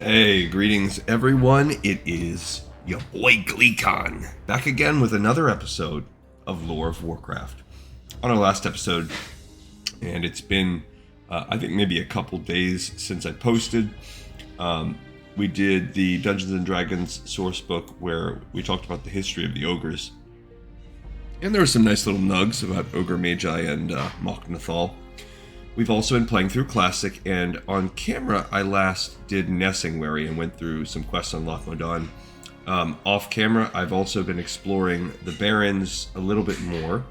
Hey, greetings everyone. It is your boy Gleekon back again with another episode of Lore of Warcraft. On our last episode, and it's been, I think maybe a couple days since I posted, we did the Dungeons and Dragons source book where we talked about the history of the ogres. And there were some nice little nugs about Ogre Magi and Mach Nathal. We've also been playing through Classic, and on camera I last did Nessingwary and went through some quests on Loch Modan. Off camera, I've also been exploring the Barrens a little bit more,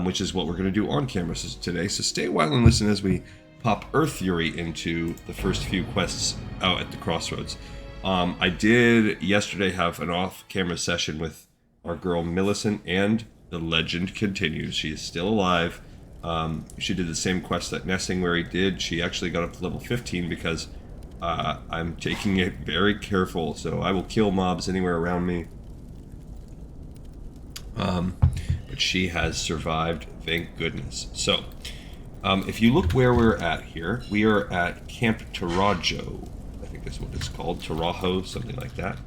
which is what we're going to do on camera today. So stay a while and listen as we pop Earth Fury into the first few quests out at the Crossroads. I did yesterday have an off-camera session with our girl Millicent, and the legend continues. She is still alive. She did the same quest that Nessingwary did. She actually got up to level 15 because I'm taking it very careful, so I will kill mobs anywhere around me. But she has survived, thank goodness. So, if you look where we're at here, we are at Camp Tarajo. I think that's what it's called, Tarajo, something like that.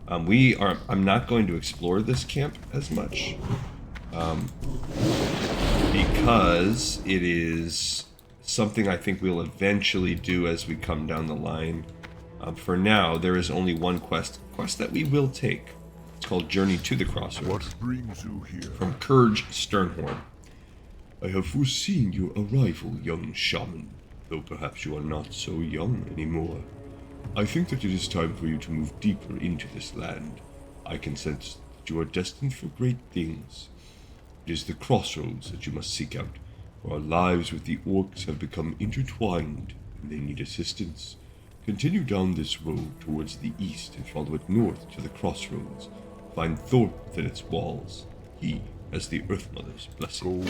I'm not going to explore this camp as much. Because it is something I think we'll eventually do as we come down the line. For now, there is only one quest that we will take. It's called Journey to the Crossroads. What brings you here? From Kurge Sternhorn. I have foreseen your arrival, young shaman, though perhaps you are not so young anymore. I think that it is time for you to move deeper into this land. I can sense that you are destined for great things. It is the Crossroads that you must seek out, for our lives with the orcs have become intertwined, and they need assistance. Continue down this road towards the east and follow it north to the Crossroads. Find Thorpe within its walls. He has the Earth Mother's blessing.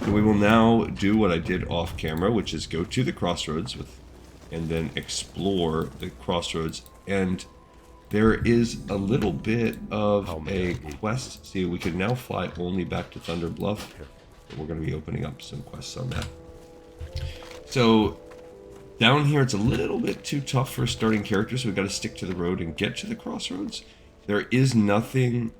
So we will now do what I did off camera, which is go to the Crossroads and then explore the Crossroads. And there is a little bit of a quest. See, we can now fly only back to Thunder Bluff. But we're going to be opening up some quests on that. So, down here it's a little bit too tough for a starting character, so we've got to stick to the road and get to the Crossroads. There is nothing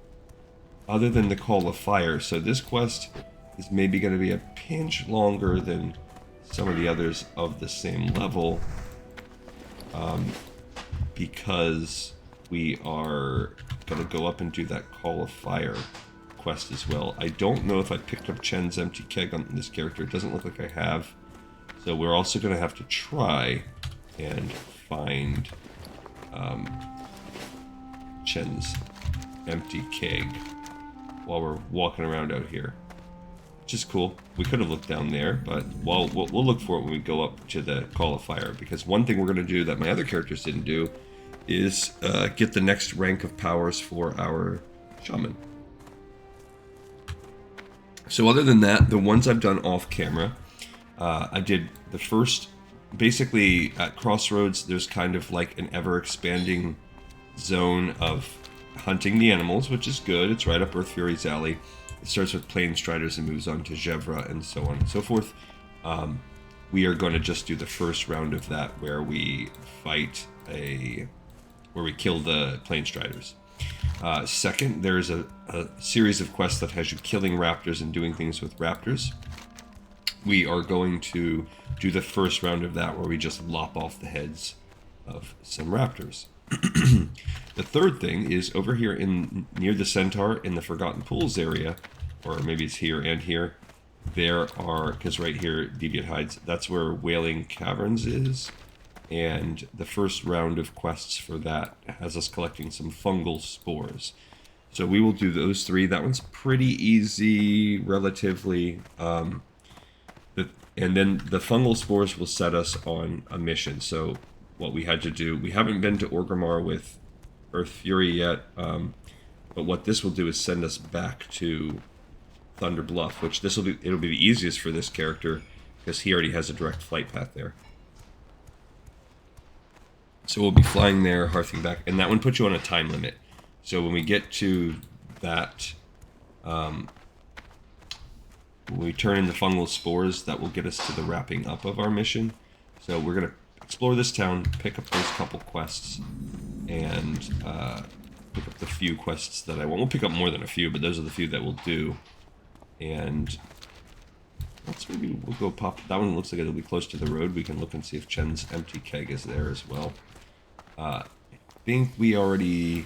other than the Call of Fire, so this quest is maybe going to be a pinch longer than some of the others of the same level. Because we are going to go up and do that Call of Fire quest as well. I don't know if I picked up Chen's empty keg on this character. It doesn't look like I have. So we're also going to have to try and find Chen's empty keg while we're walking around out here. Which is cool. We could have looked down there, but we'll look for it when we go up to the Call of Fire. Because one thing we're going to do that my other characters didn't do is get the next rank of powers for our shaman. So other than that, the ones I've done off camera, I did the first, basically at Crossroads, there's kind of like an ever-expanding zone of hunting the animals, which is good. It's right up Earth Fury's alley. It starts with Plain Striders and moves on to Gevra and so on and so forth. We are going to just do the first round of that where we fight where we kill the Plain Striders. Second, there's a series of quests that has you killing raptors and doing things with raptors. We are going to do the first round of that where we just lop off the heads of some raptors. The third thing is over here near the Centaur in the Forgotten Pools area, or maybe it's here and here. There are, because right here Deviant hides, that's where Wailing Caverns is. And the first round of quests for that has us collecting some fungal spores. So we will do those three. That one's pretty easy, relatively. And then the fungal spores will set us on a mission. So what we had to do, we haven't been to Orgrimmar with Earth Fury yet, but what this will do is send us back to Thunder Bluff, which it'll be the easiest for this character because he already has a direct flight path there. So we'll be flying there, hearthing back, and that one puts you on a time limit. So when we get to that, when we turn in the fungal spores, that will get us to the wrapping up of our mission. So we're going to explore this town, pick up those couple quests, and pick up the few quests that I want. We'll pick up more than a few, but those are the few that we'll do. And maybe we'll go pop. That one looks like it'll be close to the road. We can look and see if Chen's empty keg is there as well. I think we already,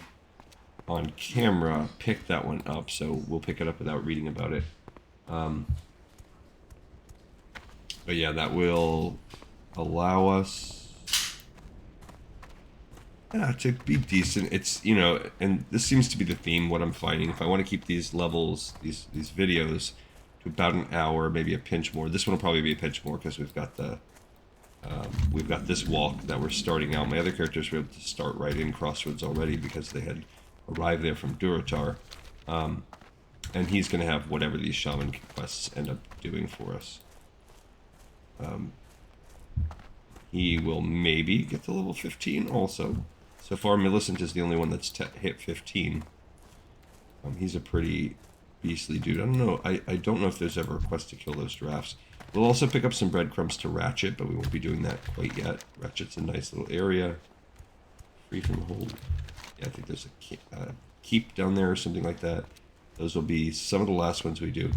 on camera, picked that one up, so we'll pick it up without reading about it. But yeah, that will allow us to be decent. It's, you know, and this seems to be the theme, what I'm finding. If I want to keep these levels, these videos, to about an hour, maybe a pinch more. This one will probably be a pinch more because we've got this walk that we're starting out. My other characters were able to start right in Crossroads already because they had arrived there from Durotar. And he's going to have whatever these shaman quests end up doing for us. He will maybe get to level 15 also. So far, Millicent is the only one that's hit 15. He's a pretty beastly dude. I don't know. I don't know if there's ever a quest to kill those giraffes. We'll also pick up some breadcrumbs to Ratchet, but we won't be doing that quite yet. Ratchet's a nice little area. Free from hold. Yeah, I think there's a keep down there or something like that. Those will be some of the last ones we do.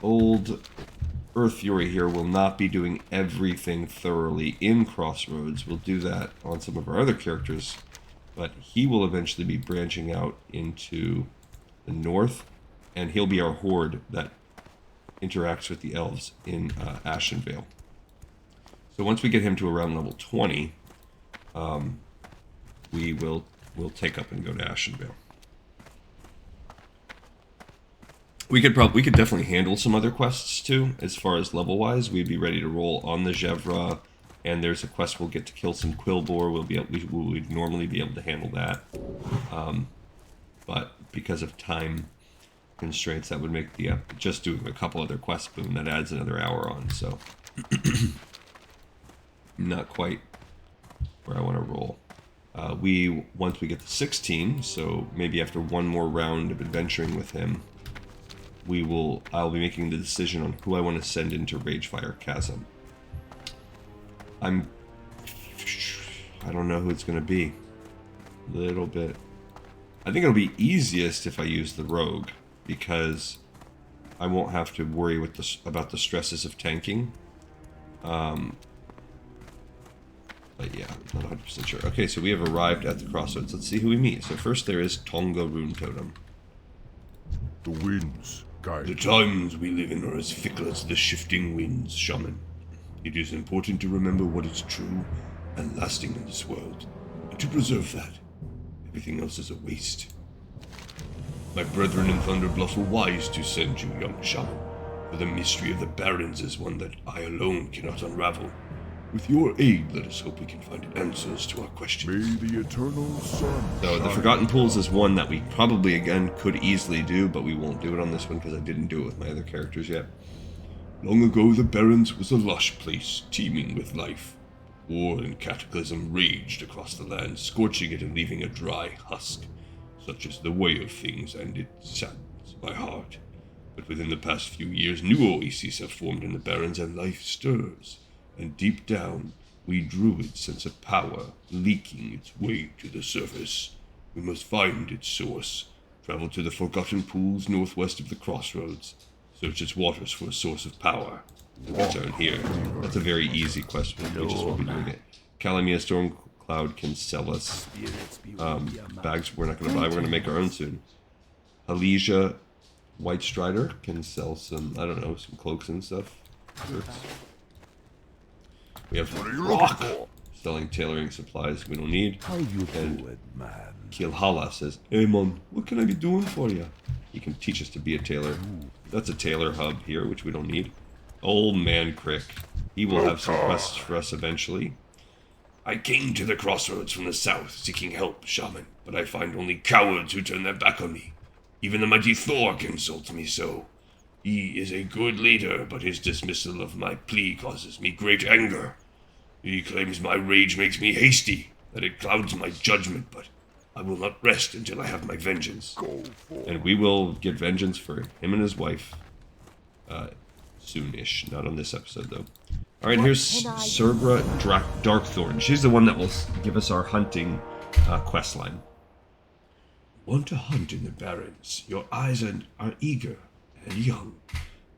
Old Earth Fury here will not be doing everything thoroughly in Crossroads. We'll do that on some of our other characters, but he will eventually be branching out into the north, and he'll be our horde that interacts with the elves in Ashenvale. So once we get him to around level 20, we'll take up and go to Ashenvale. We could definitely handle some other quests too. As far as level wise, we'd be ready to roll on the Gevra, and there's a quest we'll get to kill some Quillboar. We'd normally be able to handle that, but because of time constraints, that would make the just doing a couple other quests, boom, that adds another hour on. So not quite where I want to roll. Once we get to 16, so maybe after one more round of adventuring with him, I'll be making the decision on who I want to send into Ragefire Chasm. I don't know who it's going to be. A little bit. I think it'll be easiest if I use the Rogue, because I won't have to worry about the stresses of tanking. But yeah, I'm not 100% sure. Okay, so we have arrived at the Crossroads. Let's see who we meet. So first there is Tonga Rune Totem. The winds guide. The times we live in are as fickle as the shifting winds, shaman. It is important to remember what is true and lasting in this world, and to preserve that. Everything else is a waste. My brethren in Thunderbluff were wise to send you, young shaman, for the mystery of the Barrens is one that I alone cannot unravel. With your aid, let us hope we can find answers to our questions. May the eternal sun So the Forgotten Pools is one that we probably, again, could easily do, but we won't do it on this one because I didn't do it with my other characters yet. Long ago, the Barrens was a lush place, teeming with life. War and cataclysm raged across the land, scorching it and leaving a dry husk. Such is the way of things, and it saddens my heart. But within the past few years, new oases have formed in the Barrens, and life stirs. And deep down, we drew its sense of power, leaking its way to the surface. We must find its source, travel to the Forgotten Pools northwest of the Crossroads, search its waters for a source of power, and return here. That's a very easy quest, we just won't be doing it. Calamia Stormcloud can sell us bags we're not going to buy, we're going to make our own soon. Halesia White Strider can sell some, I don't know, some cloaks and stuff. We have Rock selling tailoring supplies we don't need. How you And do it, man? Kilhala says, "Hey man, what can I be doing for you?" He can teach us to be a tailor. That's a tailor hub here, which we don't need. Old Man Crick. He will have some quests for us eventually. I came to the Crossroads from the south, seeking help, shaman, but I find only cowards who turn their back on me. Even the mighty Thor insults me so. He is a good leader, but his dismissal of my plea causes me great anger. He claims my rage makes me hasty, that it clouds my judgment, but I will not rest until I have my vengeance. And we will get vengeance for him and his wife soon-ish. Not on this episode, though. Alright, here's Cerbra Darkthorn. She's the one that will give us our hunting quest line. Want to hunt in the Barrens? Your eyes are eager and young.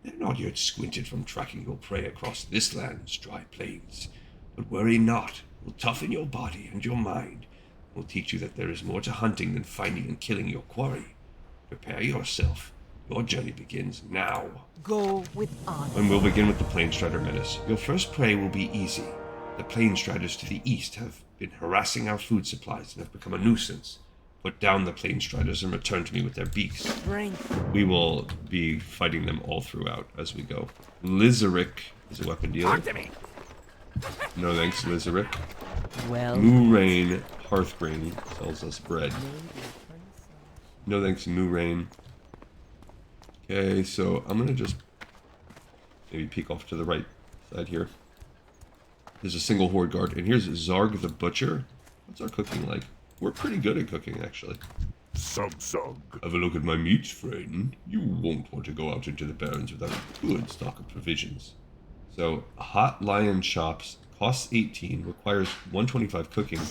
They're not yet squinted from tracking your prey across this land's dry plains. But worry not. We'll toughen your body and your mind. We'll teach you that there is more to hunting than finding and killing your quarry. Prepare yourself. Your journey begins now. Go with honor. And we'll begin with the Plainstrider Menace. Your first prey will be easy. The Plainstriders to the east have been harassing our food supplies and have become a nuisance. Put down the Plainstriders and return to me with their beaks. Strength. We will be fighting them all throughout as we go. Lizaric is a weapon dealer. Talk to me. No thanks, Lizaric. Well. Mouraine Hearthgrain sells us bread. No thanks, Mouraine. Okay, so I'm gonna just maybe peek off to the right side here. There's a single horde guard, and here's Zarg the Butcher. What's our cooking like? We're pretty good at cooking, actually. Sug. Have a look at my meats, friend. You won't want to go out into the Barrens without a good stock of provisions. So, Hot Lion Chops costs 18, requires 125 cooking,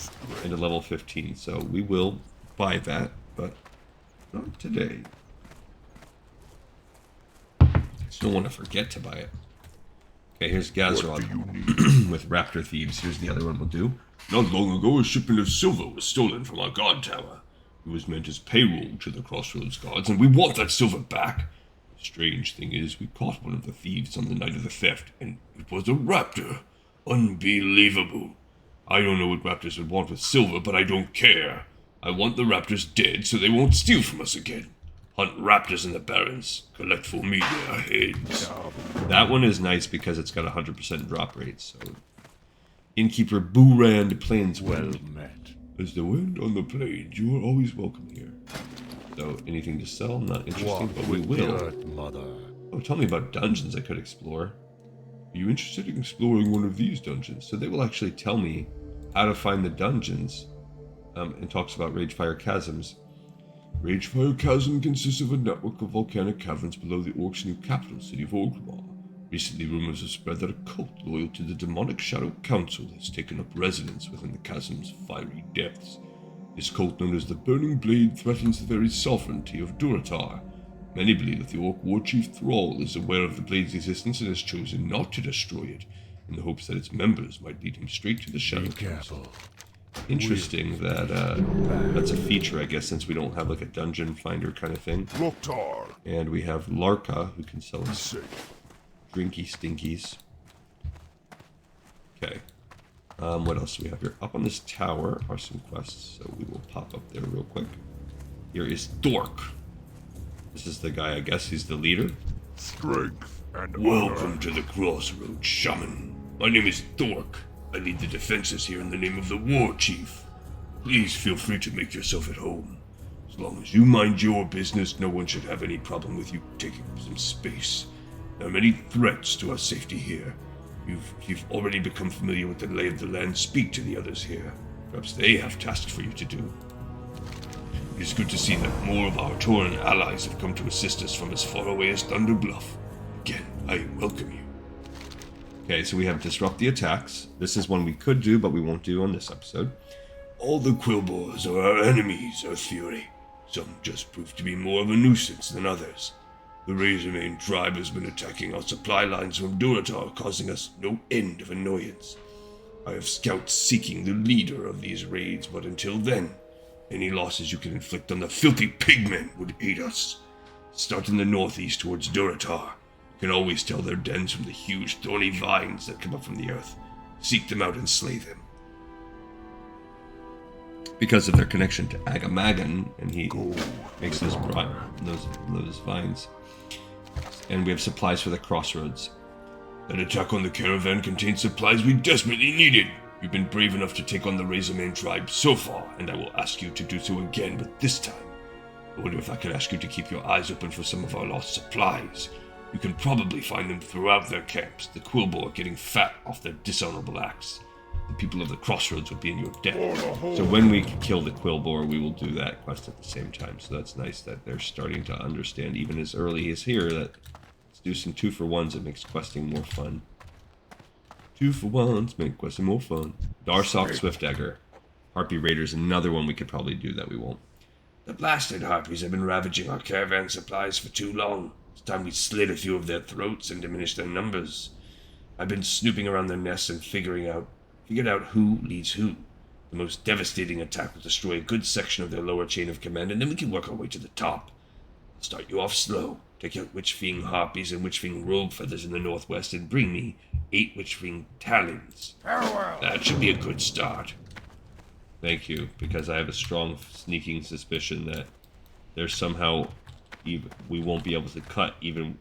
and a level 15. So we will buy that, but not today. Just don't want to forget to buy it. Okay, here's Gazrod with Raptor Thieves. Here's the other one we'll do. Not long ago, a shipment of silver was stolen from our guard tower. It was meant as payroll to the Crossroads guards, and we want that silver back. The strange thing is, we caught one of the thieves on the night of the theft, and it was a raptor. Unbelievable. I don't know what raptors would want with silver, but I don't care. I want the raptors dead so they won't steal from us again. Hunt raptors in the Barrens. Collect for me their heads. That one is nice because it's got 100% drop rate, so... Innkeeper Boorand Plains Well met. As the wind on the plains, you are always welcome here. So, anything to sell? Not interesting, Walk but we with the will. earth, mother. Oh, tell me about dungeons I could explore. Are you interested in exploring one of these dungeons? So they will actually tell me how to find the dungeons. And talks about Ragefire Chasms. Ragefire Chasm consists of a network of volcanic caverns below the Orc's new capital city of Orgrimmar. Recently, rumors have spread that a cult loyal to the demonic Shadow Council has taken up residence within the chasm's fiery depths. This cult, known as the Burning Blade, threatens the very sovereignty of Durotar. Many believe that the Orc war chief Thrall is aware of the Blade's existence and has chosen not to destroy it, in the hopes that its members might lead him straight to the Shadow Be Council. careful. Interesting that that's a feature, I guess, since we don't have like a dungeon finder kind of thing. Loktar. And we have Larka, who can sell us Safe. drinky stinkies. Okay. What else do we have here? Up on this tower are some quests, so we will pop up there real quick. Here is Dork. This is the guy, I guess he's the leader. Strength and Welcome honor. to the Crossroads, shaman. My name is Dork. I lead the defenses here in the name of the war chief. Please feel free to make yourself at home. As long as you mind your business, no one should have any problem with you taking up some space. There are many threats to our safety here. You've already become familiar with the lay of the land. Speak to the others here. Perhaps they have tasks for you to do. It is good to see that more of our tauren allies have come to assist us from as far away as Thunder Bluff. Again, I welcome you. Okay, so we have Disrupt the Attacks. This is one we could do, but we won't do on this episode. All the Quillboars are our enemies, Earth Fury. Some just prove to be more of a nuisance than others. The Razormane tribe has been attacking our supply lines from Durotar, causing us no end of annoyance. I have scouts seeking the leader of these raids, but until then, any losses you can inflict on the filthy pigmen would aid us. Start in the northeast towards Durotar. You can always tell their dens from the huge thorny vines that come up from the earth. Seek them out and slay them. Because of their connection to Agamagan, and he makes those vines. And we have supplies for the Crossroads. That attack on the caravan contains supplies we desperately needed. You've been brave enough to take on the Razormane tribe so far, and I will ask you to do so again, but this time, I wonder if I could ask you to keep your eyes open for some of our lost supplies. You can probably find them throughout their camps, the Quillboar getting fat off their dishonorable acts. The people of the Crossroads would be in your debt. So when we kill the Quillboar, we will do that quest at the same time. So that's nice that they're starting to understand, even as early as here, that let's do some 2-for-1s. It makes questing more fun. 2 for 1s make questing more fun. Darsok Swiftdagger. Harpy Raiders, another one we could probably do that we won't. The blasted harpies have been ravaging our caravan supplies for too long. It's time we slit a few of their throats and diminish their numbers. I've been snooping around their nests and figured out who leads who. The most devastating attack will destroy a good section of their lower chain of command, and then we can work our way to the top. I'll start you off slow. Take out Witchfang harpies and Witchfang rogue feathers in the northwest, and bring me 8 Witchfang talons. Farewell. That should be a good start. Thank you, because I have a strong sneaking suspicion that there's somehow we won't be able to cut even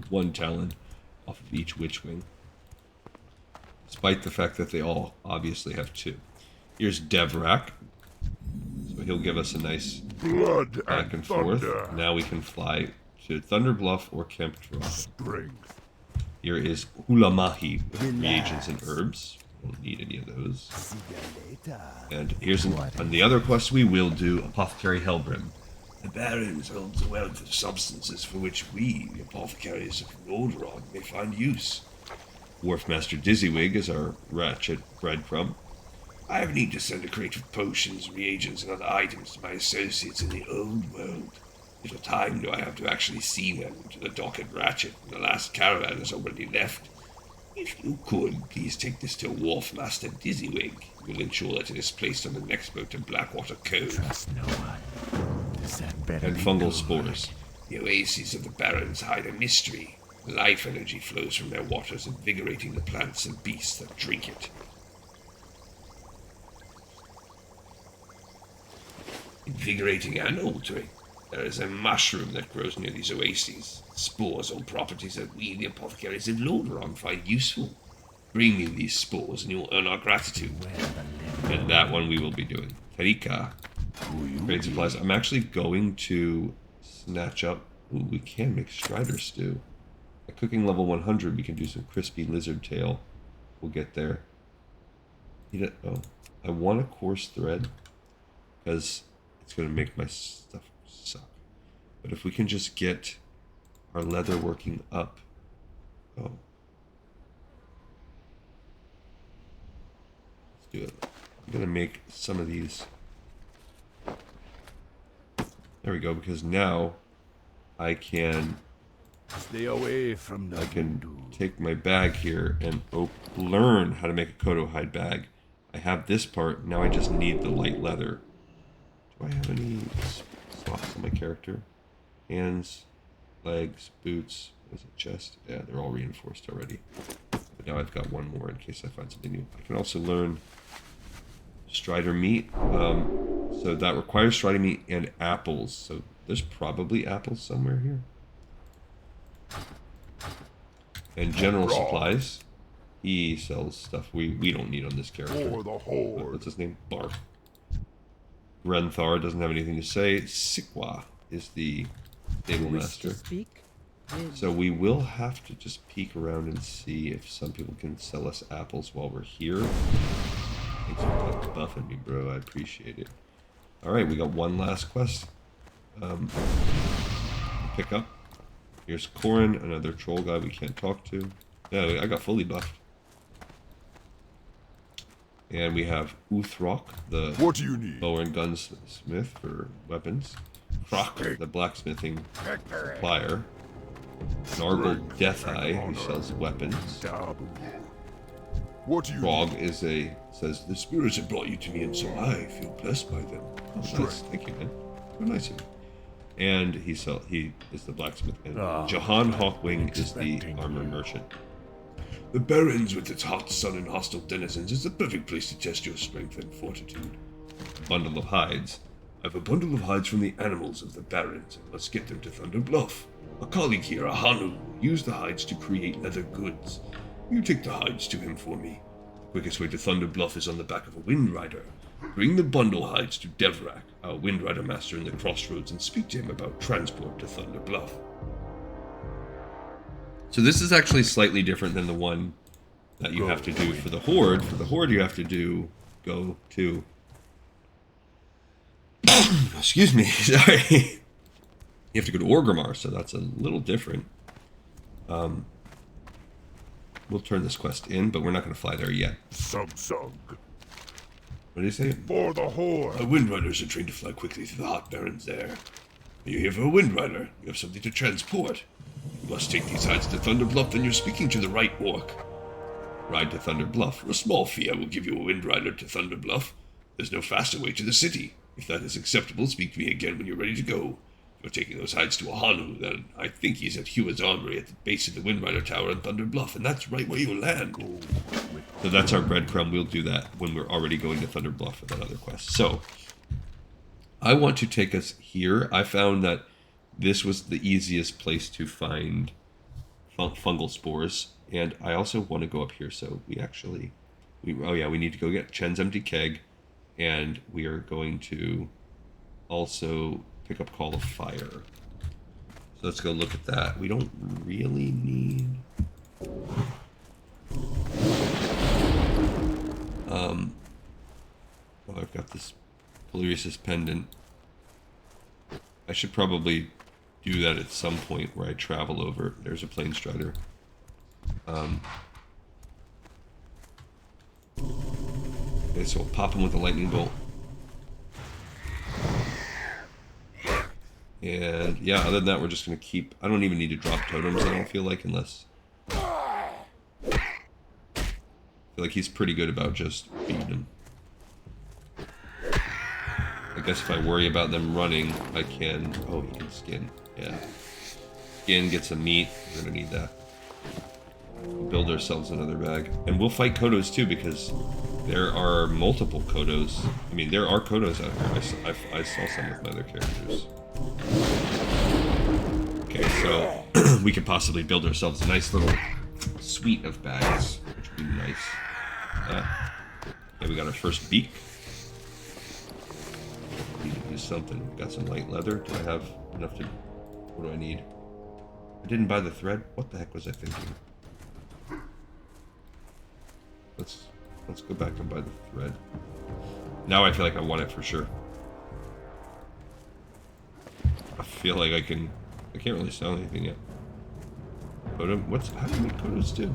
1 talon off of each Witchwing. Despite the fact that they all obviously have 2. Here's Devrak. So he'll give us a nice Blood back and thunder. forth. Now we can fly to Thunder Bluff or Kemptra. Strength. Here is Hulamahi with reagents and herbs. Don't need any of those. And here's on the other quest we will do Apothecary Hellbrim. The Barrens holds a wealth of substances for which we, the apothecaries of Lordaeron, may find use. Wharfmaster Dizzywig is our ratchet breadcrumb. I have need to send a crate of potions, reagents, and other items to my associates in the old world. Little time do I have to actually see them to the dock at Ratchet, and the last caravan has already left. If you could, please take this to Wharfmaster Dizzywig. We'll ensure that it is placed on the next boat to Blackwater Cove. Trust no one. Does that better And be fungal good? spores. The oases of the Barrens hide a mystery. Life energy flows from their waters, invigorating the plants and beasts that drink it. Invigorating and altering. There is a mushroom that grows near these oases. Spores hold properties that we, the apothecaries of Lordaeron, find useful. Bring me these spores and you will earn our gratitude. And that one we will be doing. Tarika. Trade supplies. I'm actually going to snatch up... Ooh, we can make Strider stew. At cooking level 100, we can do some crispy lizard tail. We'll get there. Oh, I want a coarse thread because it's going to make my stuff suck. But if we can just get our leather working up... Oh. Let's do it. I'm going to make some of these... There we go, because now I can Stay away from the voodoo. take my bag here and learn how to make a Kodo hide bag. I have this part, now I just need the light leather. Do I have any slots on my character? Hands, legs, boots, what is it, chest? Yeah, they're all reinforced already. But now I've got one more in case I find something new. I can also learn Strider meat. So that requires Strider meat and apples. So there's probably apples somewhere here. And general supplies. He sells stuff we don't need on this character. For the horde. What's his name? Bark. Renthar doesn't have anything to say. Sikwa is the stable Wish master. to speak? So we will have to just peek around and see if some people can sell us apples while we're here. Thanks for buffing me, bro. I appreciate it. Alright, we got one last quest. Pick up. Here's Corin, another troll guy we can't talk to. Yeah, I got fully buffed. And we have Uthrok, the What do you need? bow and gunsmith for weapons. Croc, the blacksmithing supplier. Nargle Deatheye, who sells weapons. Dabu. What do you Frog need? says, the spirits have brought you to me, and so I feel blessed by them. Oh, nice. Thank you, man. So nice of you. And he is the blacksmith. And Jahan Hawkwing is the armor merchant. The Barrens, with its hot sun and hostile denizens, is the perfect place to test your strength and fortitude. Bundle of hides. I have a bundle of hides from the animals of the Barrens, and let's get them to Thunder Bluff. A colleague here, Ahanu, used the hides to create leather goods. You take the hides to him for me. The quickest way to Thunder Bluff is on the back of a Wind Rider. Bring the bundle hides to Devrak, our Wind Rider master in the Crossroads, and speak to him about transport to Thunder Bluff. So this is actually slightly different than the one that you have to do for the Horde. For the Horde, you have to go to... Excuse me, sorry. You have to go to Orgrimmar, so that's a little different. we'll turn this quest in, but we're not going to fly there yet. Sug. What did he say? For the Horde. Windriders are trained to fly quickly through the hot barrens there. Are you here for a Windrider? You have something to transport. You must take these hides to Thunder Bluff, then you're speaking to the right orc. Ride to Thunder Bluff. For a small fee, I will give you a Windrider to Thunder Bluff. There's no faster way to the city. If that is acceptable, speak to me again when you're ready to go. If you're taking those hides to Ahanu, then I think he's at Hewa's Armory at the base of the Windrider Tower in Thunder Bluff, and that's right where you'll land. So that's our breadcrumb. We'll do that when we're already going to Thunder Bluff for that other quest. So, I want to take us here. I found that this was the easiest place to find fungal spores, and I also want to go up here. So we need to go get Chen's empty keg, and we are going to also pick up Call of Fire. So let's go look at that. We don't really need... well, I've got this Polyrhus pendant. I should probably do that at some point where I travel over. There's a plane strider. Okay, so we'll pop him with a lightning bolt. And yeah, other than that, we're just going to keep... I don't even need to drop totems, I don't feel like, unless... I feel like he's pretty good about just beating him. I guess if I worry about them running, I can... Oh, he can skin. Yeah. Skin, get some meat. We're going to need that. We'll build ourselves another bag. And we'll fight Kodos too, because there are multiple Kodos. I mean, there are Kodos out here. I saw some with my other characters. Okay, so we could possibly build ourselves a nice little suite of bags, which would be nice. Okay, we got our first beak. Need to do something. We've got some light leather. Do I have enough to... What do I need? I didn't buy the thread. What the heck was I thinking? Let's go back and buy the thread. Now I feel like I want it for sure. I feel like I can't really sell anything yet. Kodum, how do you make Kodos do?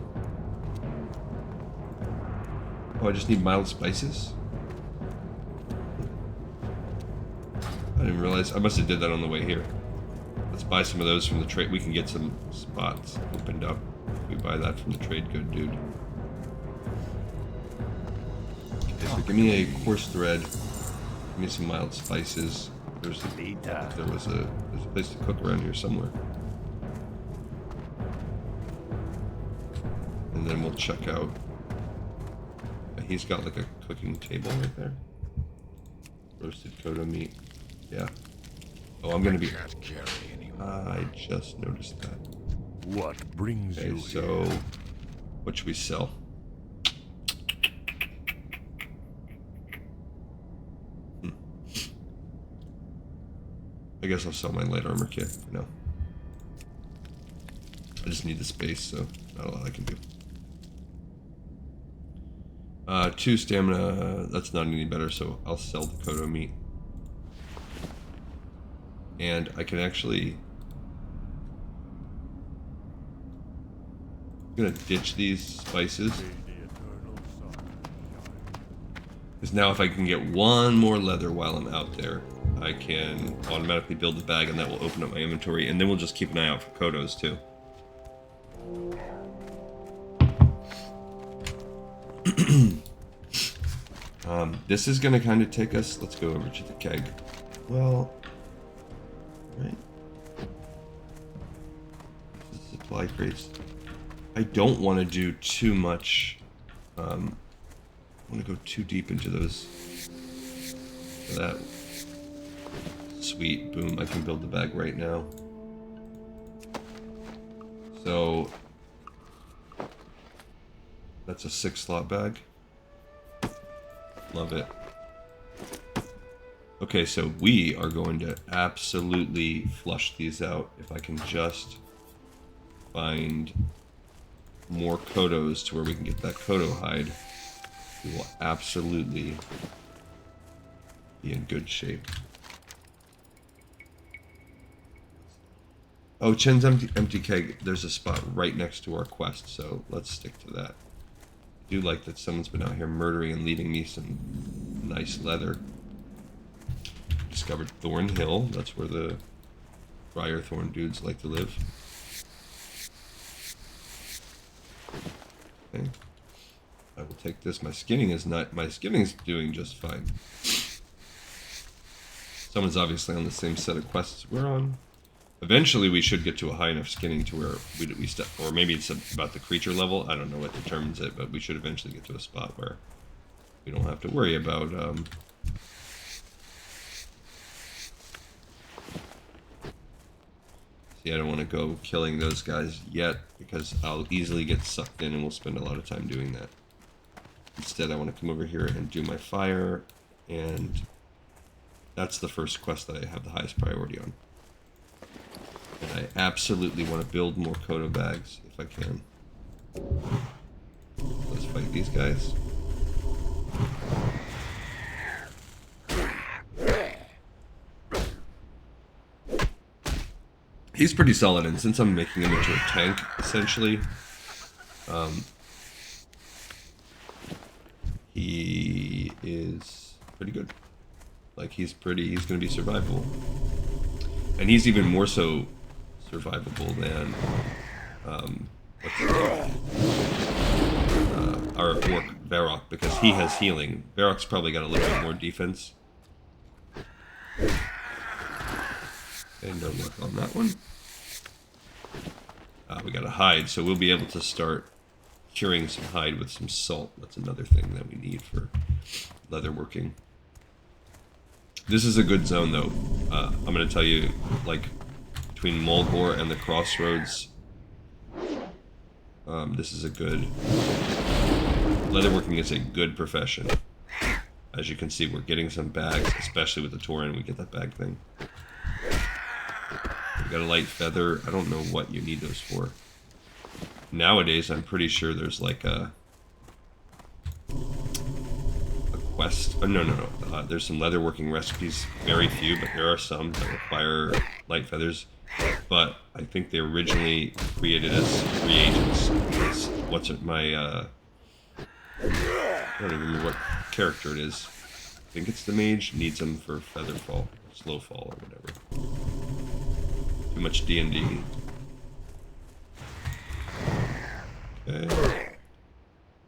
Oh, I just need mild spices? I didn't realize. I must have did that on the way here. Let's buy some of those from the trade. We can get some spots opened up if we buy that from the trade good dude. Okay, so give me a coarse thread. Give me some mild there's a place to cook around here somewhere. And then we'll check out. He's got like a cooking table right there. Roasted Kodo meat. Yeah. Oh, I'm gonna be... I just noticed that. What brings you so here? What should we sell? I guess I'll sell my light armor kit for now. I just need the space, so not a lot I can do. 2 stamina, that's not any better, so I'll sell the Kodo meat. And I can actually... I'm gonna ditch these spices. Because now if I can get one more leather while I'm out there, I can automatically build the bag and that will open up my inventory. And then we'll just keep an eye out for Kodos too. This is going to kind of take us... Let's go over to the keg. Well... Right. This is supply crates. I don't want to do too much... I want to go too deep into those... That... Sweet. Boom. I can build the bag right now. So... That's a 6-slot bag. Love it. Okay, so we are going to absolutely flush these out. If I can just find more Kodos to where we can get that Kodo hide, we will absolutely be in good shape. Oh, Chen's empty keg. There's a spot right next to our quest, so let's stick to that. I do like that someone's been out here murdering and leaving me some nice leather. Discovered Thorn Hill. That's where the Briar Thorn dudes like to live. Okay. I will take this. My skinning is doing just fine. Someone's obviously on the same set of quests we're on. Eventually, we should get to a high enough skinning to where we step, or maybe it's about the creature level. I don't know what determines it, but we should eventually get to a spot where we don't have to worry about. See, I don't want to go killing those guys yet because I'll easily get sucked in, and we'll spend a lot of time doing that. Instead, I want to come over here and do my fire, and that's the first quest that I have the highest priority on. And I absolutely want to build more Kodo bags if I can. Let's fight these guys. He's pretty solid, and since I'm making him into a tank, essentially, he is pretty good. Like, he's going to be survivable. And he's even more so survivable than, our orc, Varrock, because he has healing. Varrock's probably got a little bit more defense. And no luck on that one. We got a hide, so we'll be able to start curing some hide with some salt. That's another thing that we need for leather working. This is a good zone, though. I'm going to tell you, like, between Mulgore and the Crossroads, this is a good... Leatherworking is a good profession. As you can see, we're getting some bags, especially with the tauren, we get that bag thing. We got a light feather. I don't know what you need those for. Nowadays, I'm pretty sure there's like a quest. Oh, no. There's some leatherworking recipes. Very few, but there are some that require light feathers. But I think they originally created as reagents. I don't even remember what character it is. I think it's the mage. Needs them for feather fall, slow fall, or whatever. Too much D&D. Okay.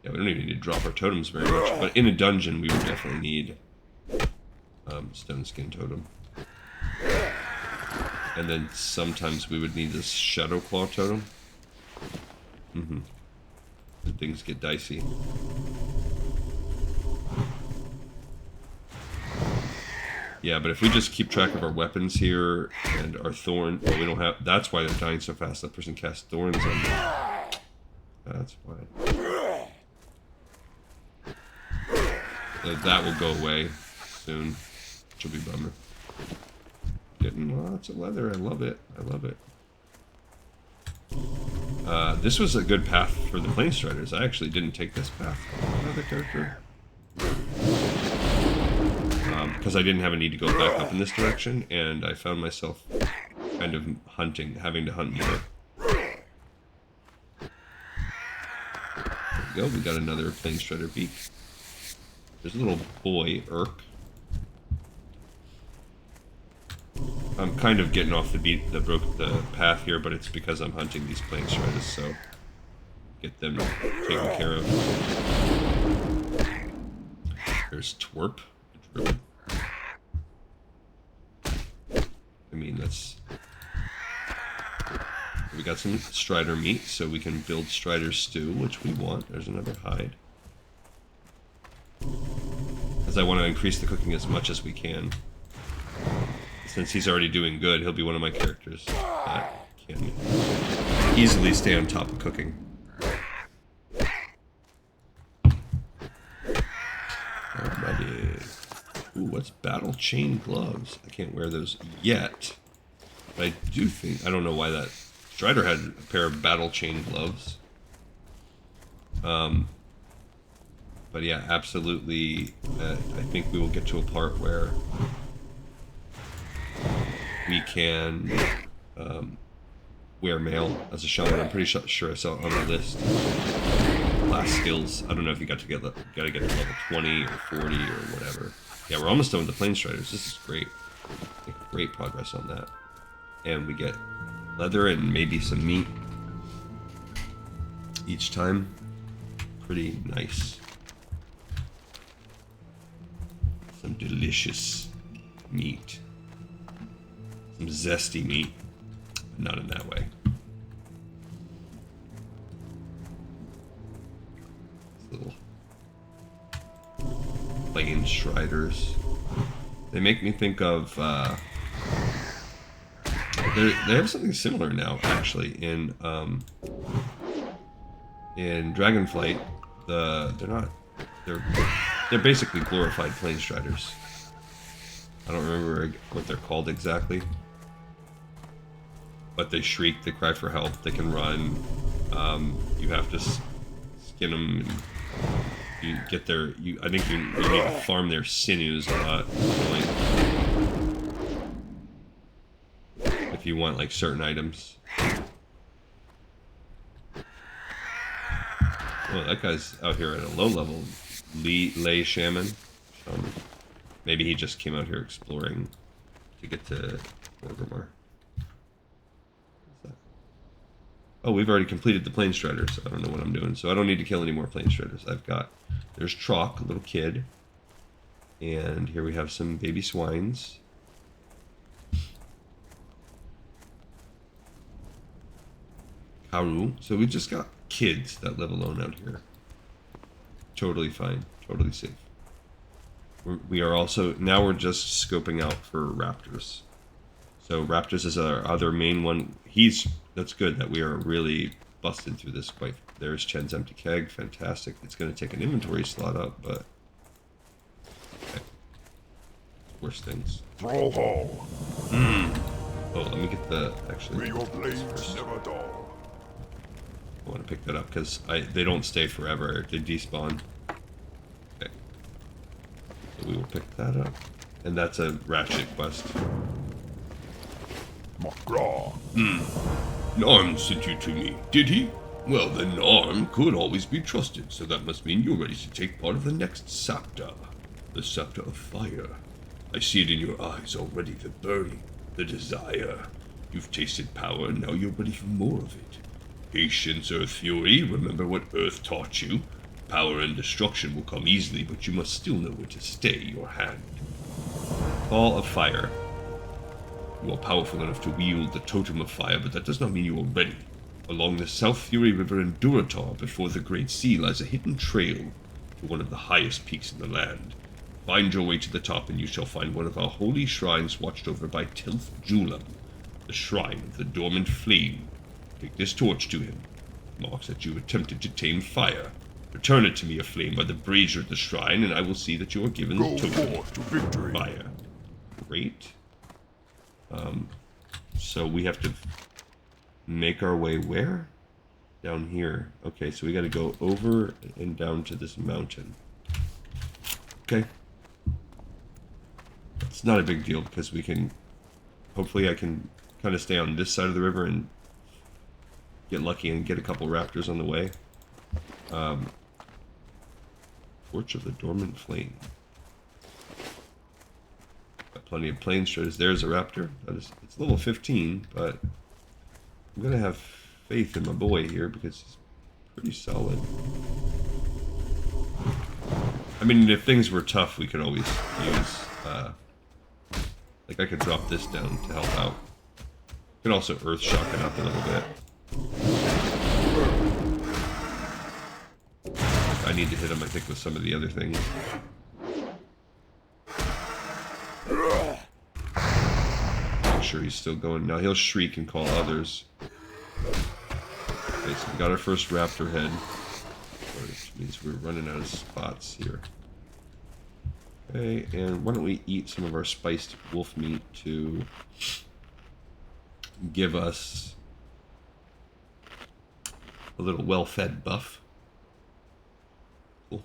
Yeah, we don't even need to drop our totems very much, but in a dungeon we would definitely need stone skin totem. And then sometimes we would need this shadow claw totem. And things get dicey. Yeah, but if we just keep track of our weapons here and our thorn, well, we don't have. That's why they're dying so fast. That person cast thorns on me. That's why. That will go away soon, which will be a bummer. Getting lots of leather. I love it. This was a good path for the Plane Striders. I actually didn't take this path for another character. Because I didn't have a need to go back up in this direction, and I found myself kind of having to hunt more. There we go, we got another Plane Strider beak. There's a little boy, Urk. I'm kind of getting off the path here, but it's because I'm hunting these Plane Striders, so get them taken care of. There's Twerp. I mean, we got some Strider meat, so we can build Strider stew, which we want. There's another hide. Because I want to increase the cooking as much as we can. Since he's already doing good, he'll be one of my characters that can easily stay on top of cooking. Alrighty. Ooh, what's battle chain gloves? I can't wear those yet. But I do think, I don't know why that Strider had a pair of battle chain gloves. But yeah, absolutely. I think we will get to a part where we can wear mail as a shaman. I'm pretty sure I saw it on the list. Class skills. I don't know if you got to get level 20 or 40 or whatever. Yeah, we're almost done with the Plain Striders. This is great. Make great progress on that. And we get leather and maybe some meat each time. Pretty nice. Some delicious meat. Some zesty meat. But not in that way. Little Plain Striders. They make me think of they have something similar now, actually, in Dragonflight. They're basically glorified Plain Striders. I don't remember what they're called exactly, but they shriek, they cry for help, they can run. You have to skin them. And you get their. I think you need to farm their sinews a lot. If you want like certain items. Oh, that guy's out here at a low level. Lay shaman. Maybe he just came out here exploring to get to Orgrimmar. Oh, we've already completed the Plain Striders. I don't know what I'm doing, so I don't need to kill any more Plain Striders. There's Trock, a little kid. And here we have some baby swines. Karu. So we just got kids that live alone out here. Totally fine. Totally safe. We are also... Now we're just scoping out for raptors. So raptors is our other main one. That's good that we are really busted through this quite... There's Chen's empty keg. Fantastic. It's going to take an inventory slot up, but... Okay. Worse things. Throw hall. Oh, let me get the... Actually... May your blades never dull. I want to pick that up because they don't stay forever. They despawn. Okay. So we will pick that up. And that's a ratchet quest. McGraw. Narm sent you to me, did he? Well, then Narm could always be trusted, so that must mean you're ready to take part of the next Sapta. The Sapta of Fire. I see it in your eyes already, the burning, the desire. You've tasted power, and now you're ready for more of it. Patience, Earth Fury. Remember what Earth taught you. Power and destruction will come easily, but you must still know where to stay your hand. Ball of Fire. You are powerful enough to wield the Totem of Fire, but that does not mean you are ready. Along the South Fury River in Durotar, before the Great Sea, lies a hidden trail to one of the highest peaks in the land. Find your way to the top, and you shall find one of our holy shrines watched over by Tilth Julam, the Shrine of the Dormant Flame. Take this torch to him. It marks that you attempted to tame fire. Return it to me aflame by the brazier at the shrine, and I will see that you are given the Go token forth to victory. fire. Great. So we have to make our way where? Down here. Okay, so we got to go over and down to this mountain. Okay. It's not a big deal because we can... Hopefully I can kind of stay on this side of the river and get lucky and get a couple raptors on the way. Torch of the Dormant Flame. Got plenty of Plain Striders. There's a raptor. It's level 15, but I'm going to have faith in my boy here because he's pretty solid. I mean, if things were tough, we could always use... like, I could drop this down to help out. Could also Earth Shock it up a little bit. I need to hit him, I think, with some of the other things. Make sure he's still going. Now he'll shriek and call others. Okay, so we got our first raptor head. Which means we're running out of spots here. Okay, and why don't we eat some of our spiced wolf meat to give us a little well-fed buff. Cool.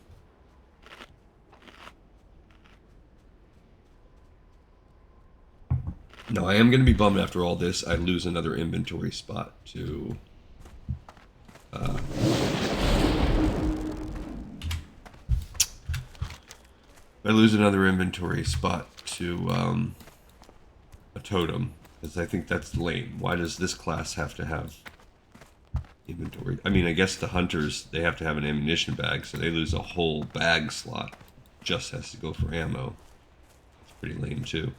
No, I am going to be bummed after all this. I lose another inventory spot to... I lose another inventory spot to a totem, because I think that's lame. Why does this class have to have inventory? I mean, I guess the hunters, they have to have an ammunition bag, so they lose a whole bag slot. Just has to go for ammo. It's pretty lame too.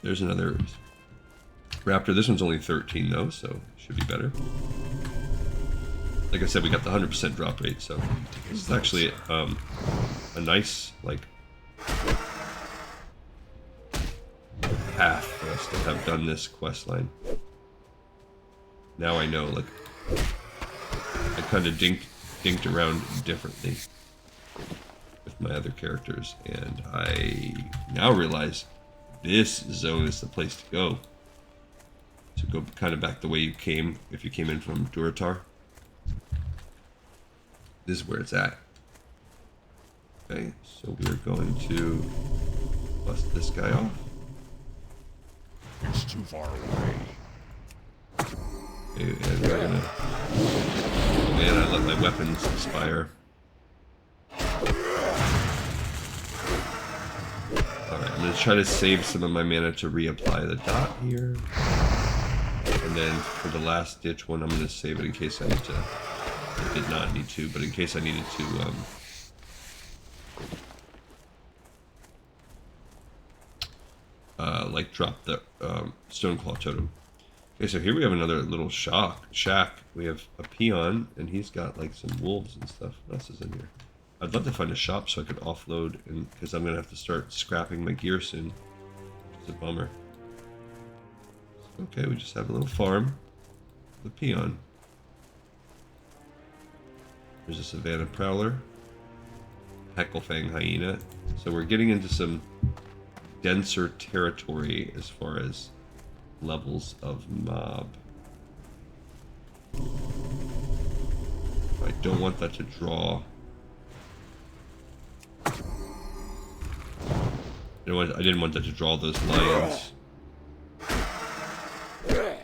There's another raptor. This one's only 13 though, so should be better. Like I said, we got the 100% drop rate, so this is actually a nice, like, path for us to have done this quest line. Now I know, like, I kind of dinked around differently with my other characters, and I now realize this zone is the place to go. So go kind of back the way you came, if you came in from Durotar. This is where it's at. Okay, so we're going to bust this guy off. It's too far away. Okay, and we're gonna... Oh man, I let my weapons expire. Alright, I'm gonna try to save some of my mana to reapply the dot here. And then for the last ditch one, I'm gonna save it in case I need to... I did not need to, but in case I needed to, like drop the Stoneclaw totem. Okay, so here we have another little shack. We have a peon, and he's got like some wolves and stuff. What else is in here? I'd love to find a shop so I could offload, and because I'm gonna have to start scrapping my gear soon. It's a bummer. Okay, we just have a little farm. The peon. There's a Savannah Prowler, Hecklefang Hyena. So we're getting into some denser territory as far as levels of mob. I don't want that to draw. I didn't want that to draw those lions. Okay.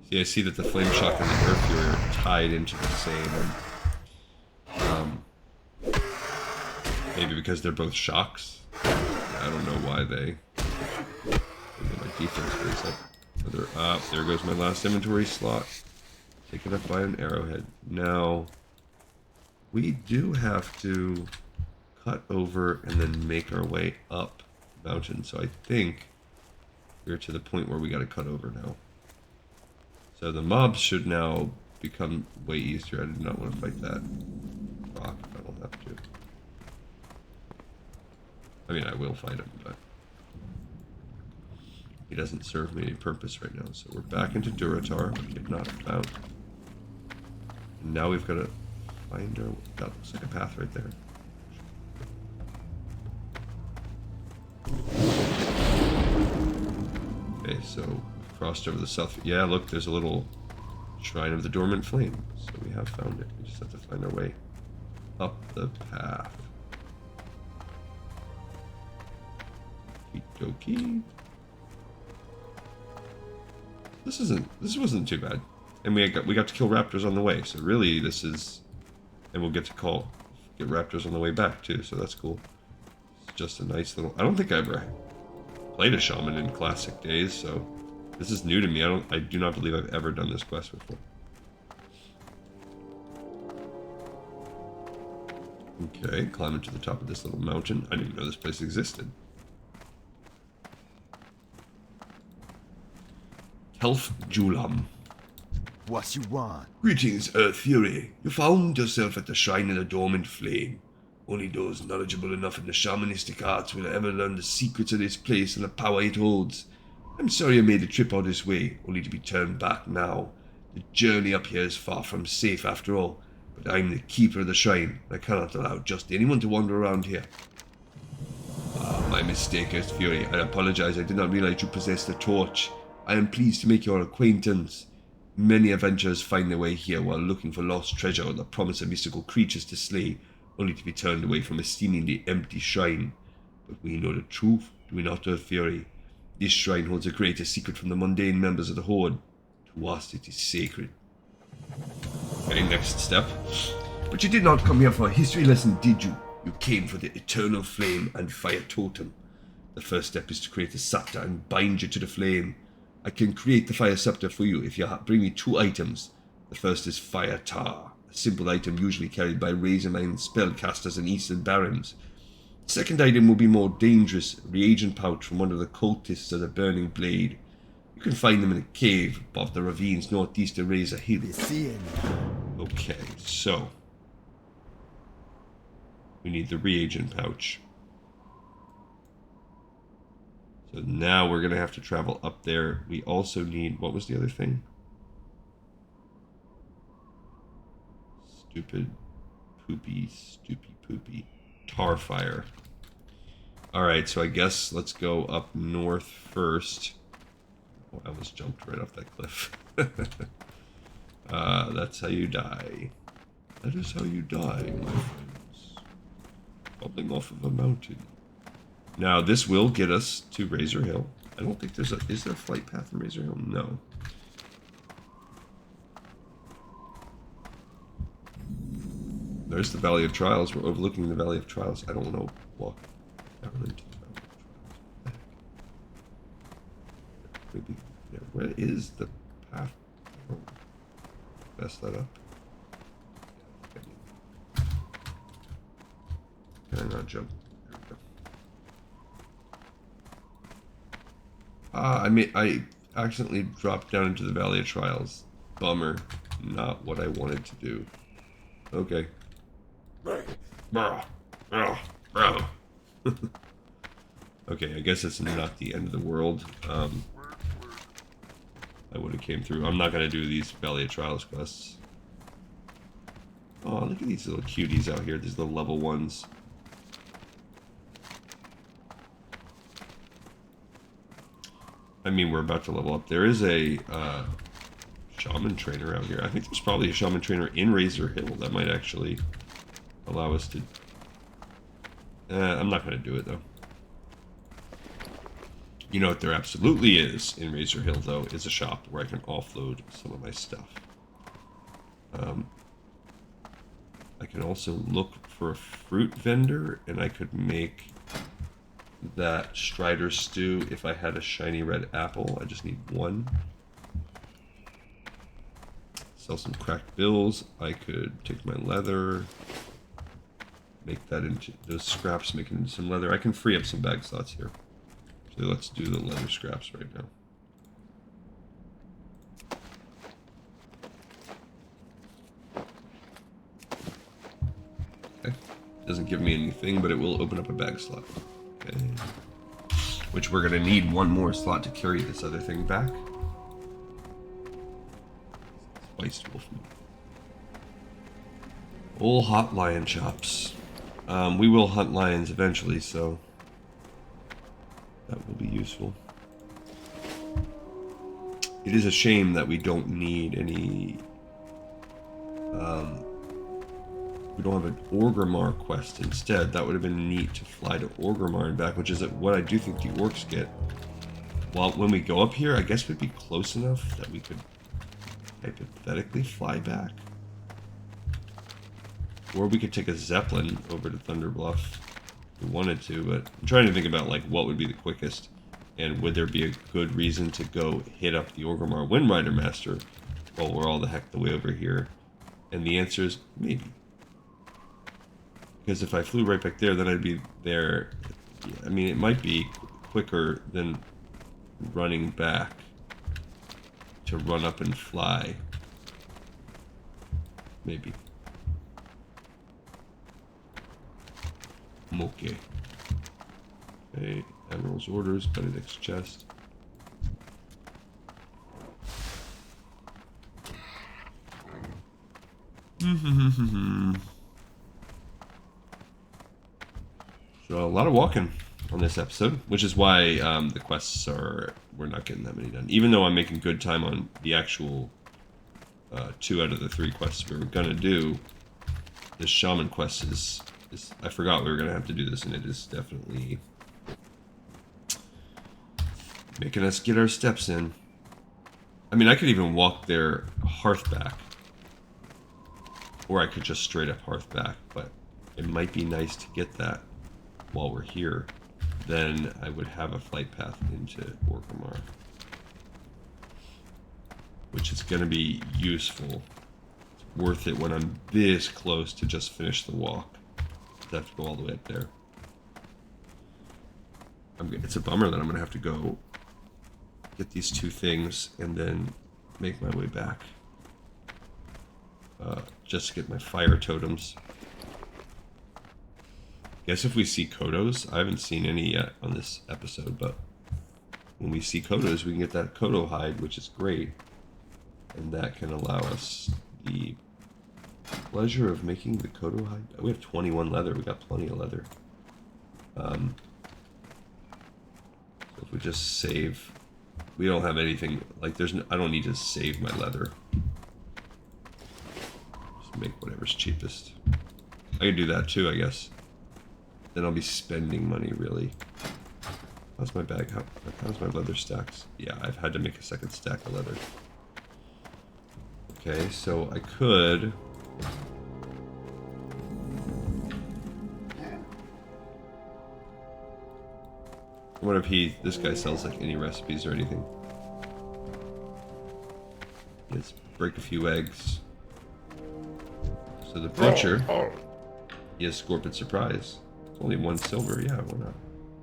See, I see that the Flame Shock and the Earth Fury are tied into the same. Maybe because they're both shocks. I don't know why they. Maybe my defense goes up. They're up. There goes my last inventory slot. Taken up by an arrowhead. Now, we do have to cut over and then make our way up the mountain. So I think we're to the point where we got to cut over now. So the mobs should now become way easier. I did not want to fight that rock if I don't have to. I mean, I will fight him, but he doesn't serve me any purpose right now. So we're back into Durotar, if not found. And now we've got to find our... That looks like a path right there. Okay, so crossed over the south. Yeah, look, there's a little Shrine of the Dormant Flame. So we have found it. We just have to find our way up the path. Okie. This wasn't too bad. And we got to kill raptors on the way. So really this is, and we'll get raptors on the way back too, so that's cool. It's just a nice little, I don't think I ever played a shaman in classic days, so this is new to me. I do not believe I've ever done this quest before. Okay, climbing to the top of this little mountain. I didn't even know this place existed. Kelf Julam. What you want? Greetings, Earth Fury. You found yourself at the Shrine of the Dormant Flame. Only those knowledgeable enough in the shamanistic arts will ever learn the secrets of this place and the power it holds. I'm sorry I made the trip all this way, only to be turned back now. The journey up here is far from safe after all, but I'm the keeper of the shrine, and I cannot allow just anyone to wander around here. My mistake, Earth Fury. I apologize. I did not realize you possessed a torch. I am pleased to make your acquaintance. Many adventurers find their way here while looking for lost treasure or the promise of mystical creatures to slay, only to be turned away from a seemingly empty shrine. But we know the truth, do we not, Earth Fury? This shrine holds a greater secret from the mundane members of the Horde. To us it is sacred. Okay, next step. But you did not come here for a history lesson, did you? You came for the eternal flame and fire totem. The first step is to create a scepter and bind you to the flame. I can create the fire scepter for you if you bring me 2 items. The first is fire tar, a simple item usually carried by razor-minded spellcasters in Eastern Barrens. The second item will be more dangerous, a reagent pouch from one of the cultists of the Burning Blade. You can find them in a cave above the ravines northeast of Razor Hill. Okay, so we need the reagent pouch. So now we're going to have to travel up there. We also need, what was the other thing? Stupid poopy. Tar fire. Alright, so I guess let's go up north first. Oh, I almost jumped right off that cliff. That's how you die. That is how you die, my friends. Falling off of a mountain. Now, this will get us to Razor Hill. I don't think there's a... Is there a flight path in Razor Hill? No. There's the Valley of Trials. We're overlooking the Valley of Trials. I don't want to walk down into the Valley of Trials. Maybe... Yeah, where is the path? Oh, mess that up. Can I not jump? There we go. I accidentally dropped down into the Valley of Trials. Bummer. Not what I wanted to do. Okay. Okay, I guess it's not the end of the world. I would have came through. I'm not going to do these Valley of Trials quests. Oh, look at these little cuties out here. These little level 1s. I mean, we're about to level up. There is a shaman trainer out here. I think there's probably a shaman trainer in Razor Hill that might actually allow us to... I'm not going to do it, though. You know what there absolutely is in Razor Hill, though, is a shop where I can offload some of my stuff. I can also look for a fruit vendor, and I could make that Strider stew if I had a shiny red apple. I just need 1. Sell some cracked bills. I could take my leather, make that into those scraps, make it into some leather. I can free up some bag slots here. So let's do the leather scraps right now. Okay. Doesn't give me anything, but it will open up a bag slot. Okay. Which we're gonna need 1 more slot to carry this other thing back. Spiced wolf meat. Old hot lion chops. We will hunt lions eventually, so that will be useful. It is a shame that we don't need any... we don't have an Orgrimmar quest instead. That would have been neat to fly to Orgrimmar and back, which is what I do think the orcs get. Well, when we go up here, I guess we'd be close enough that we could hypothetically fly back. Or we could take a Zeppelin over to Thunder Bluff if we wanted to, but I'm trying to think about like what would be the quickest, and would there be a good reason to go hit up the Orgrimmar Windrider Master while we're all the heck the way over here? And the answer is maybe. Because if I flew right back there, then I'd be there. I mean, it might be quicker than running back to run up and fly. Maybe. Okay. Okay, Admiral's orders, Benedict's chest. So a lot of walking on this episode, which is why the quests we're not getting that many done. Even though I'm making good time on the actual 2 out of the 3 quests we were gonna do. This shaman quest is I forgot we were gonna have to do this, and it is definitely making us get our steps in. I mean, I could even walk their hearth back, or I could just straight up hearth back, but it might be nice to get that while we're here. Then I would have a flight path into Orgrimmar, which is going to be useful. It's worth it when I'm this close to just finish the walk. I have to go all the way up there. It's a bummer that I'm going to have to go get these 2 things and then make my way back. Just to get my fire totems. Guess if we see Kodos, I haven't seen any yet on this episode, but when we see Kodos, we can get that Kodo hide, which is great. And that can allow us the pleasure of making the Kodo hide. We have 21 leather, we got plenty of leather. So if we just save, we don't have anything, like I don't need to save my leather. Just make whatever's cheapest. I can do that too, I guess. Then I'll be spending money, really. How's my bag? How's my leather stacks? Yeah, I've had to make a second stack of leather. Okay, so I could... What if this guy sells like any recipes or anything? Let's break a few eggs. So the butcher, he has Scorpion Surprise. It's only 1 silver, yeah, why not?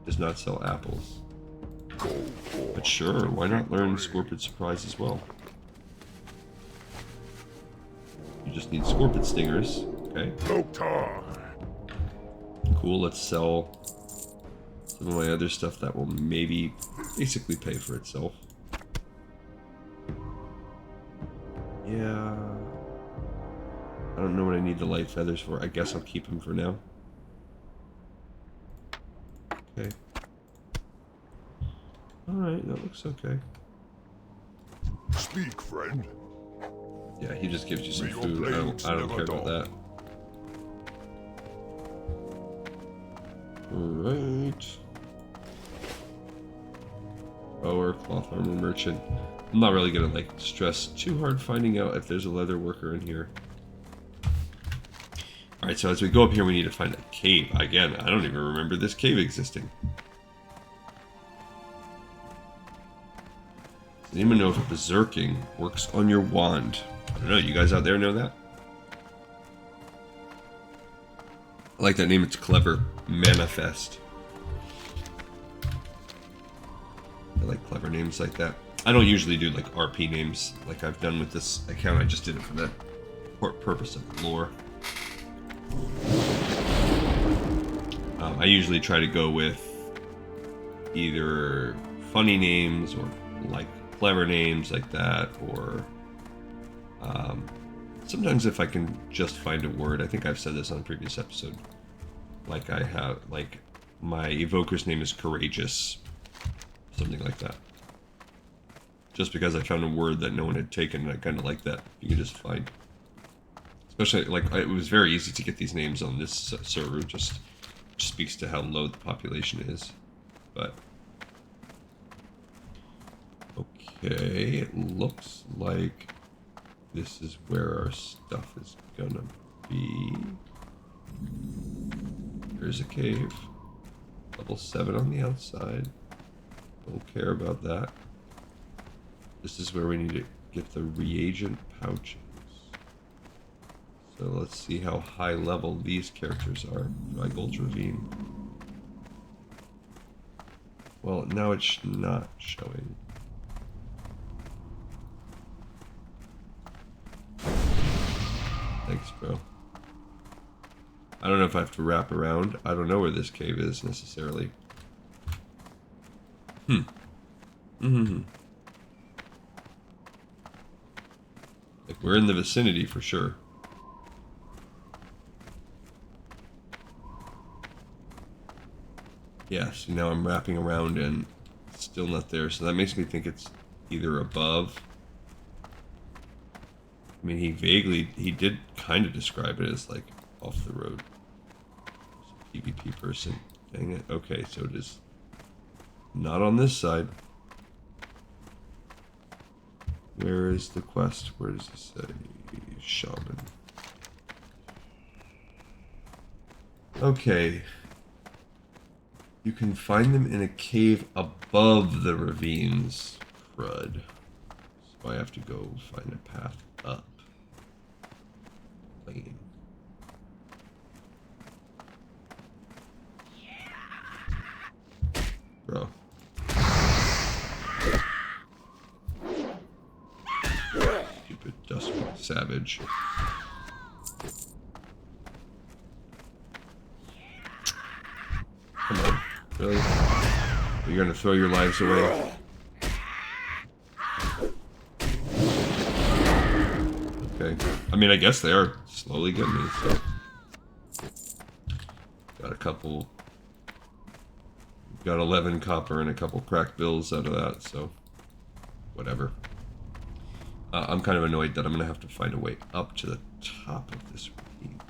Does not sell apples. But sure, why not learn Scorpion Surprise as well? You just need Scorpion Stingers, okay? Cool, let's sell some of my other stuff that will maybe basically pay for itself. Yeah. I don't know what I need the light feathers for. I guess I'll keep them for now. Okay. Alright, that looks okay. Speak, friend. Yeah, he just gives you some food. I don't care about that. Alright. Bower, cloth armor merchant. I'm not really gonna like stress too hard finding out if there's a leather worker in here. Alright, so as we go up here we need to find a cave. Again, I don't even remember this cave existing. Does anyone know if berserking works on your wand? I don't know, you guys out there know that? I like that name, it's clever. Manifest. I like clever names like that. I don't usually do like RP names like I've done with this account. I just did it for the purpose of lore. I usually try to go with either funny names or like clever names like that, or sometimes if I can just find a word. I think I've said this on a previous episode. Like I have, like my evoker's name is Courageous, something like that. Just because I found a word that no one had taken, and I kind of like that. You can just find, especially like it was very easy to get these names on this server. Just speaks to how low the population is. But okay, it looks like this is where our stuff is gonna be. There's a cave. Level 7 on the outside. Don't care about that. This is where we need to get the reagent pouches. So let's see how high level these characters are. By Gold Ravine. Well, now it's not showing. Thanks, bro. I don't know if I have to wrap around. I don't know where this cave is necessarily. Like we're in the vicinity for sure. Yeah, so now I'm wrapping around and it's still not there. So that makes me think it's either above I mean, he did kind of describe it as like off the road. PvP person. Dang it. Okay, so it is not on this side. Where is the quest? Where does it say? Shaman. Okay. You can find them in a cave above the ravines. Crud. So I have to go find a path up. Lane. Bro. Stupid dustman savage. Come on. Really? You're gonna throw your lives away? Okay. I mean, I guess they are slowly getting me, so. Got a couple. Got 11 copper and a couple cracked bills out of that, so. Whatever. I'm kind of annoyed that I'm gonna have to find a way up to the top of this ravine.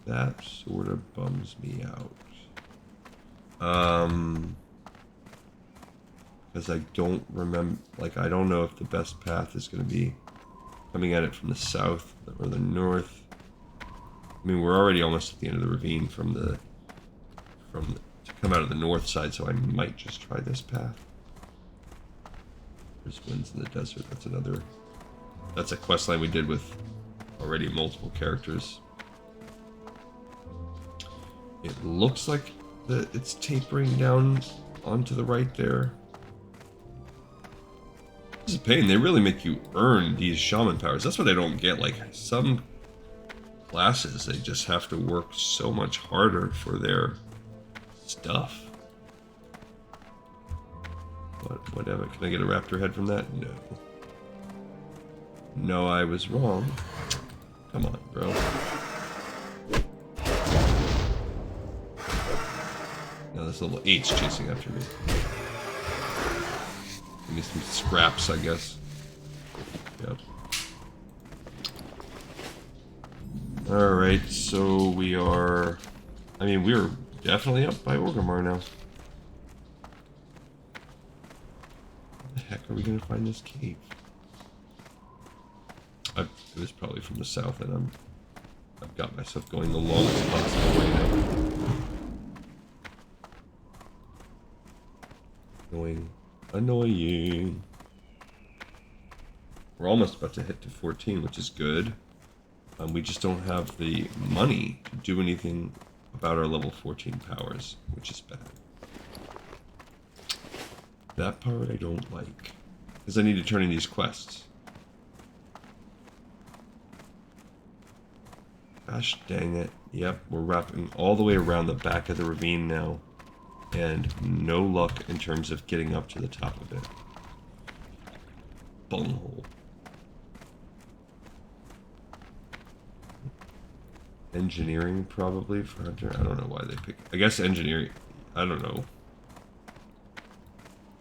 That sort of bums me out. Because I don't remember, like, I don't know if the best path is going to be coming at it from the south or the north. I mean, we're already almost at the end of the ravine to come out of the north side, so I might just try this path. There's winds in the desert. That's a quest line we did with already multiple characters. It looks like it's tapering down onto the right there. This is a pain. They really make you earn these shaman powers. That's what I don't get. Like, some classes, they just have to work so much harder for their stuff. But whatever. Can I get a raptor head from that? No. No, I was wrong. Come on, bro. Now this little H's chasing after me. Give me some scraps, I guess. Yep. Alright, so we are... I mean, we're definitely up by Orgrimmar now. How the heck are we going to find this cave? It was probably from the south, and I've got myself going the longest possible way now. Annoying. We're almost about to hit to 14, which is good. We just don't have the money to do anything about our level 14 powers, which is bad. That part I don't like, because I need to turn in these quests. Gosh dang it. Yep, we're wrapping all the way around the back of the ravine now. And no luck in terms of getting up to the top of it. Bunghole. Engineering, probably, for Hunter. I don't know why they pick... I guess engineering... I don't know.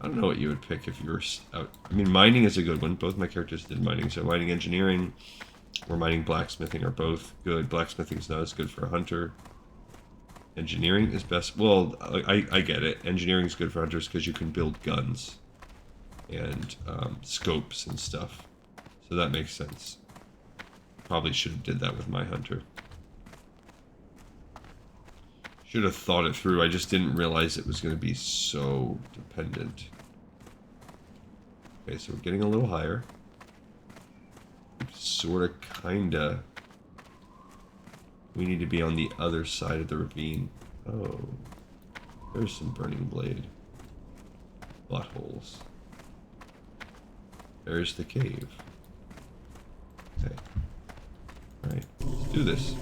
I don't know what you would pick if you were out... I mean, mining is a good one. Both my characters did mining. So mining, engineering, or mining, blacksmithing are both good. Blacksmithing is not as good for a hunter. Engineering is best. Well, I get it. Engineering is good for hunters because you can build guns and scopes and stuff. So that makes sense. Probably should have did that with my hunter. Should have thought it through. I just didn't realize it was going to be so dependent. Okay, so we're getting a little higher. Sort of, kinda. We need to be on the other side of the ravine. Oh. There's some burning blade. Buttholes. There's the cave. Okay. Alright, let's do this.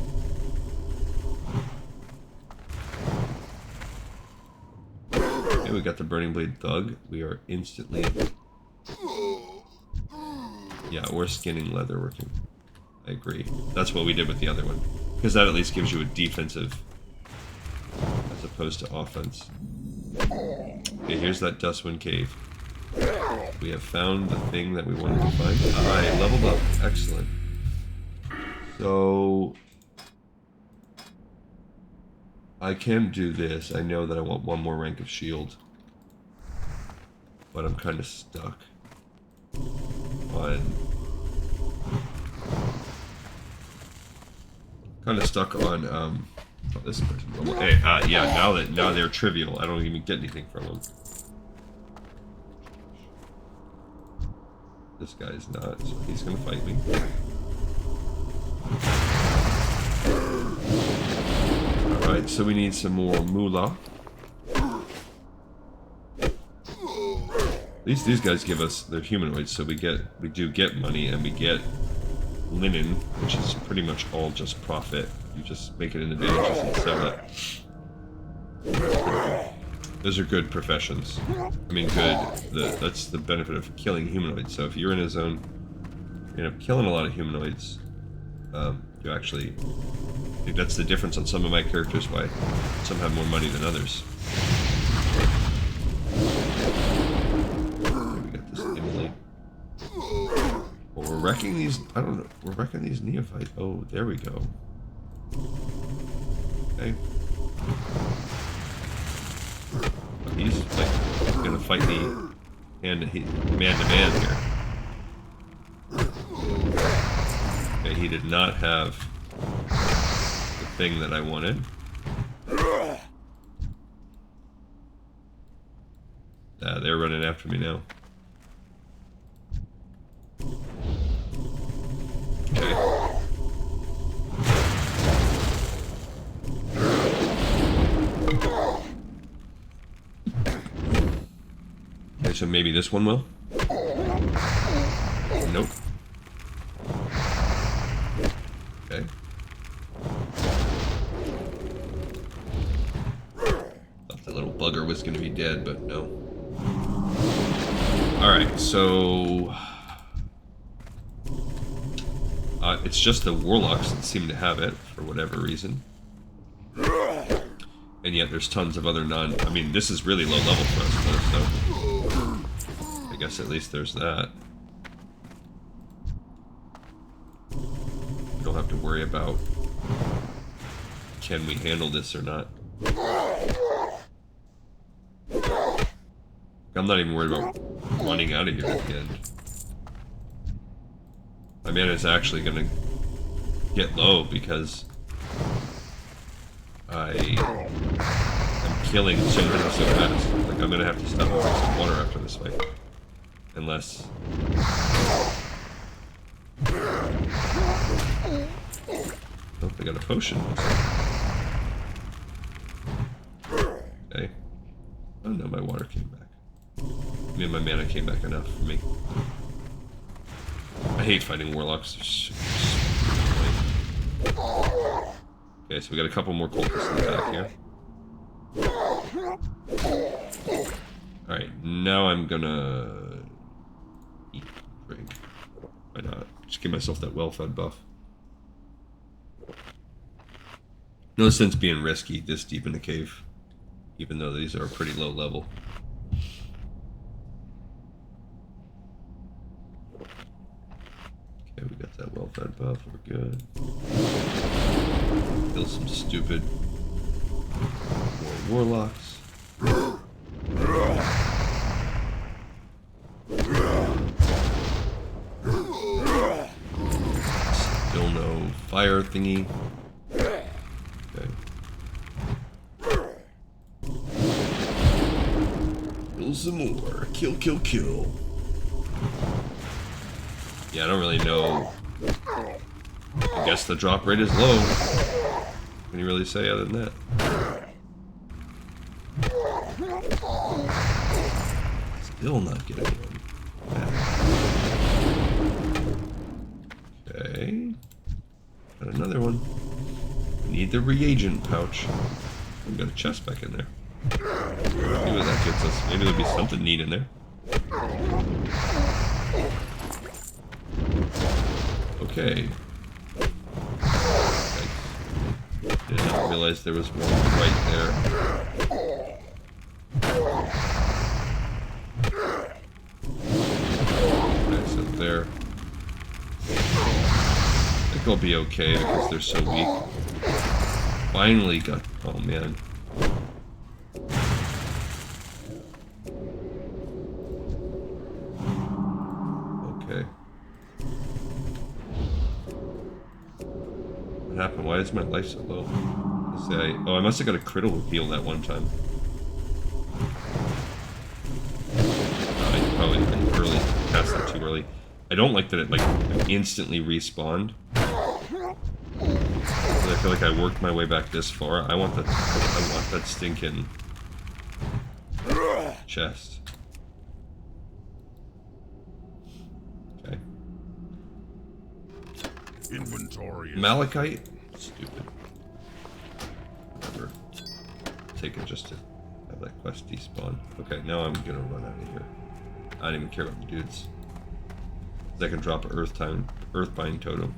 Okay, we got the burning blade thug. We are instantly... Yeah, we're skinning leather working. I agree. That's what we did with the other one. Because that at least gives you a defensive as opposed to offense. Okay, here's that Dustwind Cave. We have found the thing that we wanted to find. I leveled up. Excellent. So I can do this. I know that I want one more rank of shield, but I'm kind of stuck on this person. Hey, yeah. Now they're trivial. I don't even get anything from them. This guy's not, so he's gonna fight me. Alright, so we need some more moolah. At least these guys give us, they're humanoids, so we do get money, and we get linen, which is pretty much all just profit. You just make it into bandages and sell it. Those are good professions. I mean, that's the benefit of killing humanoids. So if you're in a zone, you end up killing a lot of humanoids, you actually, I think that's the difference on some of my characters, why some have more money than others. Okay, we got this Emily. Well, we're wrecking these, I don't know, we're wrecking these neophytes. Oh, there we go. Okay. He's like gonna fight me man to man here. Okay, he did not have the thing that I wanted. They're running after me now. Okay. Okay, so maybe this one will? Nope. Okay. Thought the little bugger was going to be dead, but no. Alright, so... it's just the warlocks that seem to have it, for whatever reason. And yet there's tons of other I mean, this is really low level for us, though, so... I guess at least there's that. We don't have to worry about can we handle this or not. I'm not even worried about running out of here at the end. My mana is actually gonna get low because I am killing so many so fast. Like, I'm gonna have to stop and drink some water after this fight. Unless... Oh, they got a potion. Okay. Oh no, my water came back. I mean, my mana came back enough for me. I hate fighting warlocks. Okay, so we got a couple more cultists in the back here. Alright, now I'm gonna... eat, drink. Why not? Just give myself that well-fed buff. No sense being risky this deep in the cave, even though these are pretty low level. Okay, we got that well-fed buff, we're good. Kill some stupid warlocks. Still no fire thingy. Okay. Kill some more. Kill, kill, kill. Yeah, I don't really know. I guess the drop rate is low. What can you really say other than that? Still not getting one. Okay. Got another one. Need the reagent pouch. We've got a chest back in there. See what that gets us. Maybe there'll be something neat in there. Okay. I did not realize there was one right there. there. I think I'll be okay because they're so weak. Finally got... Oh, man. Okay. What happened? Why is my life so low? I must have got a critical heal that one time. I probably didn't early, cast it too early. I don't like that it like instantly respawned. I feel like I worked my way back this far. I want that stinking chest. Okay. Inventory. Malachite? Stupid. Whatever. Take it just to have that quest despawn. Okay, now I'm gonna run out of here. I don't even care about the dudes. I can drop an Earthbind totem.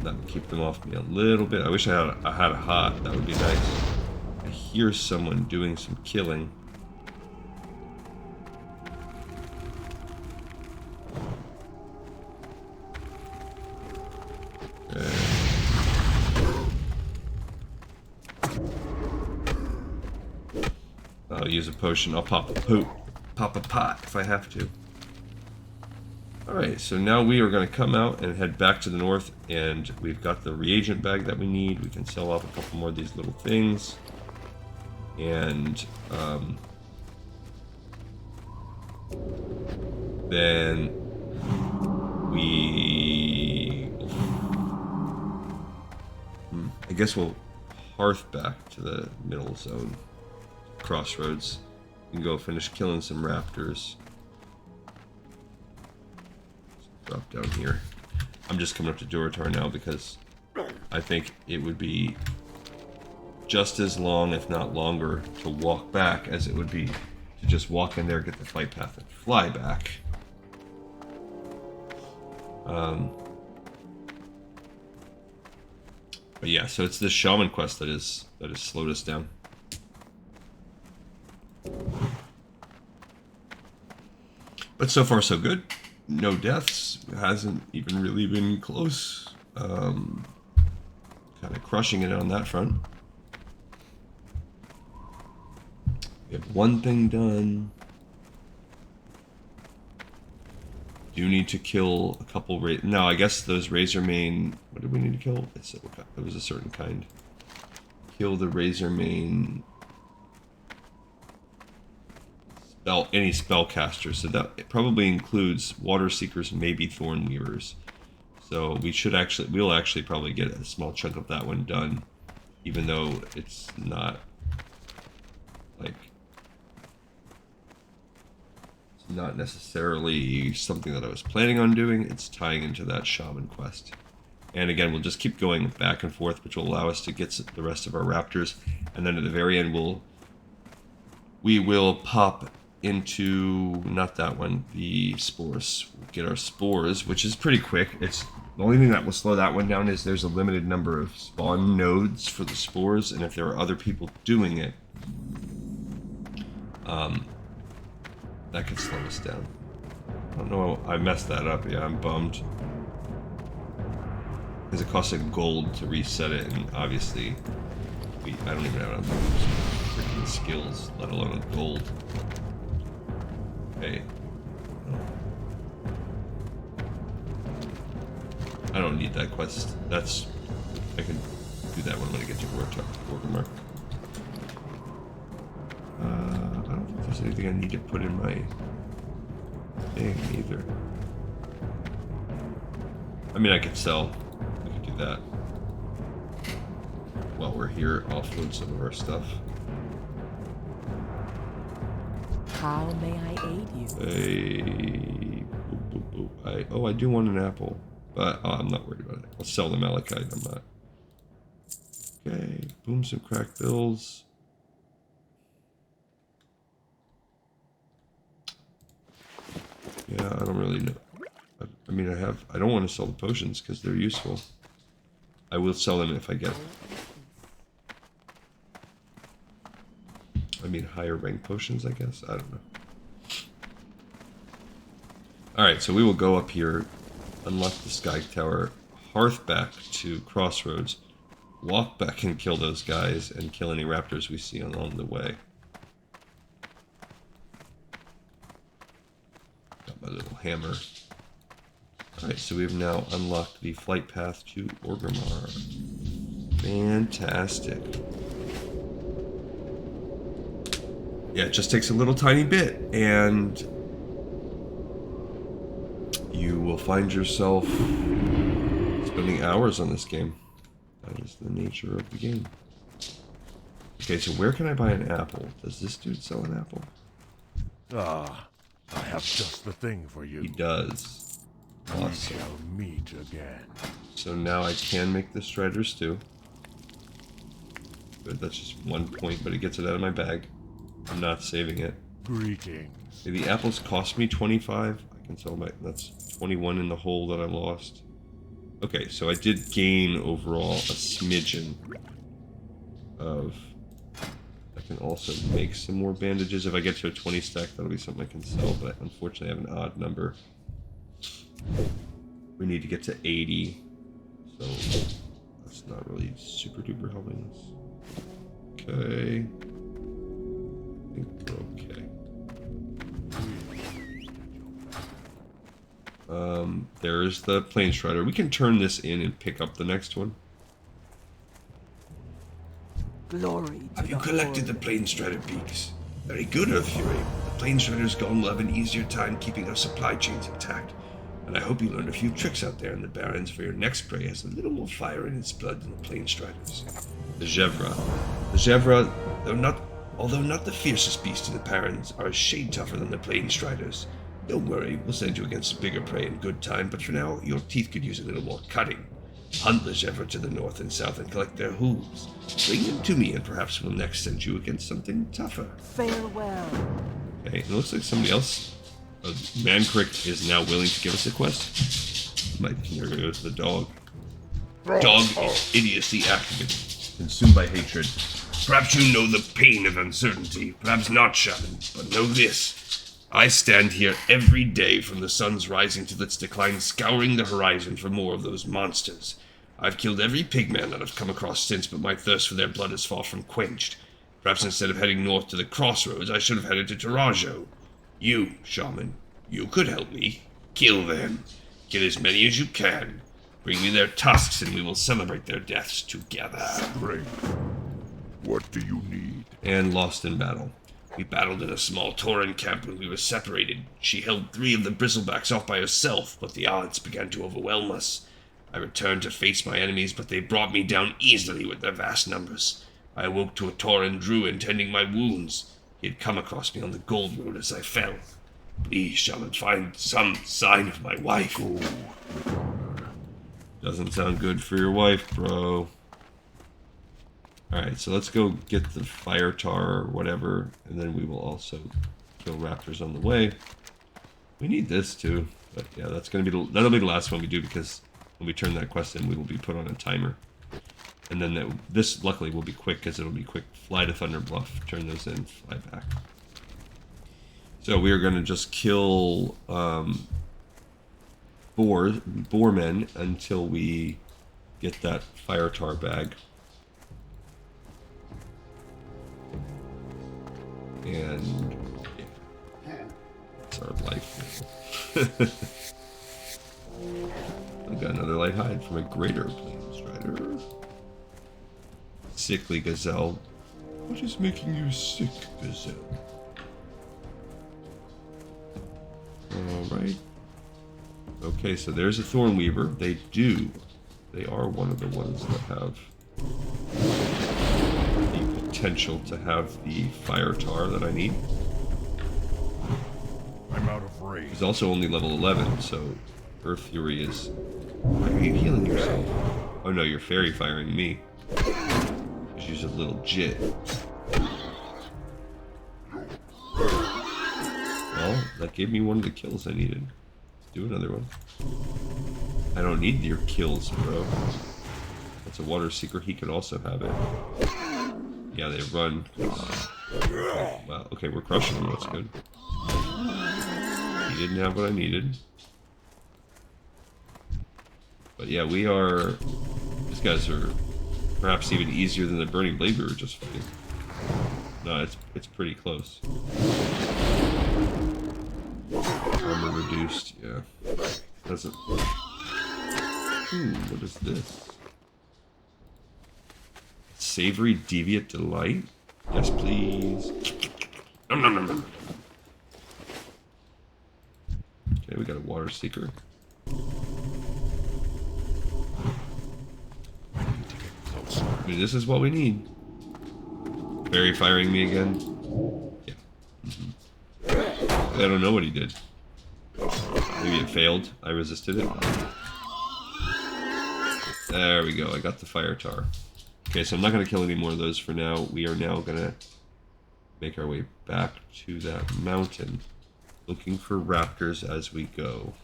That would keep them off me a little bit. I wish I had a hot. That would be nice. I hear someone doing some killing. I'll use a potion. I'll pop a pot if I have to. Alright, so now we are going to come out and head back to the north, and we've got the reagent bag that we need. We can sell off a couple more of these little things. And then we... I guess we'll hearth back to the middle zone. Crossroads. We can go finish killing some raptors. Drop down here. I'm just coming up to Durotar now because I think it would be just as long, if not longer, to walk back as it would be to just walk in there, get the flight path, and fly back. But yeah, so it's this shaman quest that has slowed us down. But so far so good. No deaths. It hasn't even really been close. Kind of crushing it on that front. We have one thing done. Do need to kill a couple no, I guess those razor mane. What did we need to kill? It was a certain kind. Kill the razor mane. Any spellcaster, so that it probably includes water seekers, maybe thorn weavers. So we'll actually probably get a small chunk of that one done, even though it's not like it's not necessarily something that I was planning on doing. It's tying into that shaman quest. And again, we'll just keep going back and forth, which will allow us to get the rest of our raptors, and then at the very end we will pop into, not that one, the spores. We'll get our spores, which is pretty quick. It's the only thing that will slow that one down is there's a limited number of spawn nodes for the spores, and if there are other people doing it, that could slow us down. I don't know, I messed that up. Yeah, I'm bummed. Because it costs a gold to reset it, and obviously I don't even have enough freaking skills, let alone a gold. Okay. I don't need that quest. I can do that one when I get to Warcraft. I don't think there's anything I need to put in my thing either. I mean, I could sell. We could do that. While we're here, offload some of our stuff. How may I aid you? I do want an apple, but I'm not worried about it. I'll sell the malachite. I'm not. Okay, boom, some cracked bills. Yeah, I don't really know. I mean, I don't want to sell the potions because they're useful. I will sell them if I get them. mean higher rank potions, I guess? I don't know. Alright, so we will go up here, unlock the Sky Tower, hearth back to Crossroads, walk back and kill those guys, and kill any raptors we see along the way. Got my little hammer. Alright, so we've now unlocked the flight path to Orgrimmar. Fantastic. Yeah, it just takes a little tiny bit, and you will find yourself spending hours on this game. That is the nature of the game. Okay, so where can I buy an apple? Does this dude sell an apple? Ah, I have just the thing for you. He does. We Awesome. shall meet again. So now I can make the Strider stew. Good, that's just 1 point, but it gets it out of my bag. I'm not saving it. Greetings. Okay, the apples cost me 25. I can sell my... That's 21 in the hole that I lost. Okay, so I did gain overall a smidgen of... I can also make some more bandages. If I get to a 20 stack, that'll be something I can sell, but unfortunately I have an odd number. We need to get to 80, so that's not really super duper helping us. Okay. I think we're okay. There's the Plane Strider. We can turn this in and pick up the next one. Glory to Have you collected the Plane Strider peaks? Very good, Earth Fury. The Plane Strider's gone will have an easier time keeping our supply chains intact. And I hope you learned a few tricks out there in the Barrens for your next prey has a little more fire in its blood than the Plane Striders. The Gevra. The Gevra, although not the fiercest beast in the Barrens, are a shade tougher than the Plane Striders. Don't worry, we'll send you against bigger prey in good time, but for now, your teeth could use a little more cutting. Hunt the Gevra to the north and south and collect their hooves. Bring them to me and perhaps we'll next send you against something tougher. farewell. Okay, it looks like somebody else... Mancrick is now willing to give us a quest. Here goes the dog. Dog is idiocy activated. Consumed by hatred. Perhaps you know the pain of uncertainty. Perhaps not, shaman, but know this. I stand here every day from the sun's rising to its decline, scouring the horizon for more of those monsters. I've killed every pigman that I've come across since, but my thirst for their blood is far from quenched. Perhaps instead of heading north to the Crossroads, I should have headed to Tarajo. You, shaman, you could help me. Kill them. Kill as many as you can. Bring me their tusks and we will celebrate their deaths together. Strength. What do you need? And lost in battle. We battled in a small tauren camp when we were separated. She held 3 of the bristlebacks off by herself, but the odds began to overwhelm us. I returned to face my enemies, but they brought me down easily with their vast numbers. I awoke to a tauren druid tending my wounds. He had come across me on the Gold Road as I fell. Please, shaman, find some sign of my wife. Doesn't sound good for your wife, bro. Alright, so let's go get the fire tar or whatever, and then we will also kill raptors on the way. We need this too, but yeah, that'll be the last one we do because when we turn that quest in, we will be put on a timer. And then this luckily will be quick because it'll be quick. Fly to Thunder Bluff, turn those in, fly back. So we are going to just kill boarmen until we get that fire tar bag. And yeah, it's our life. I've got another light hide from a greater Plane Strider. Sickly gazelle. What is making you sick, gazelle? Alright. Okay, so there's a Thornweaver. They are one of the ones that have the potential to have the fire tar that I need. I'm out of range. He's also only level 11, so Earth Fury is... Why are you healing yourself? Oh no, you're fairy firing me. She's a little jit. Well, that gave me one of the kills I needed. Let's do another one. I don't need your kills, bro. That's a water seeker. He could also have it. Yeah, they run. Wow, okay, we're crushing him, that's good. He didn't have what I needed. But yeah, we are... These guys are perhaps even easier than the Burning Blade we were just fighting. No, it's pretty close. Armor reduced, yeah. Doesn't... what is this? Savory Deviant Delight? Yes, please. Nom, nom, nom, nom. Okay, we got a Water Seeker. I mean, this is what we need. Fairy firing me again. Yeah. I don't know what he did. Maybe it failed. I resisted it. There we go. I got the fire tar. Okay, so I'm not going to kill any more of those for now. We are now going to make our way back to that mountain, looking for raptors as we go.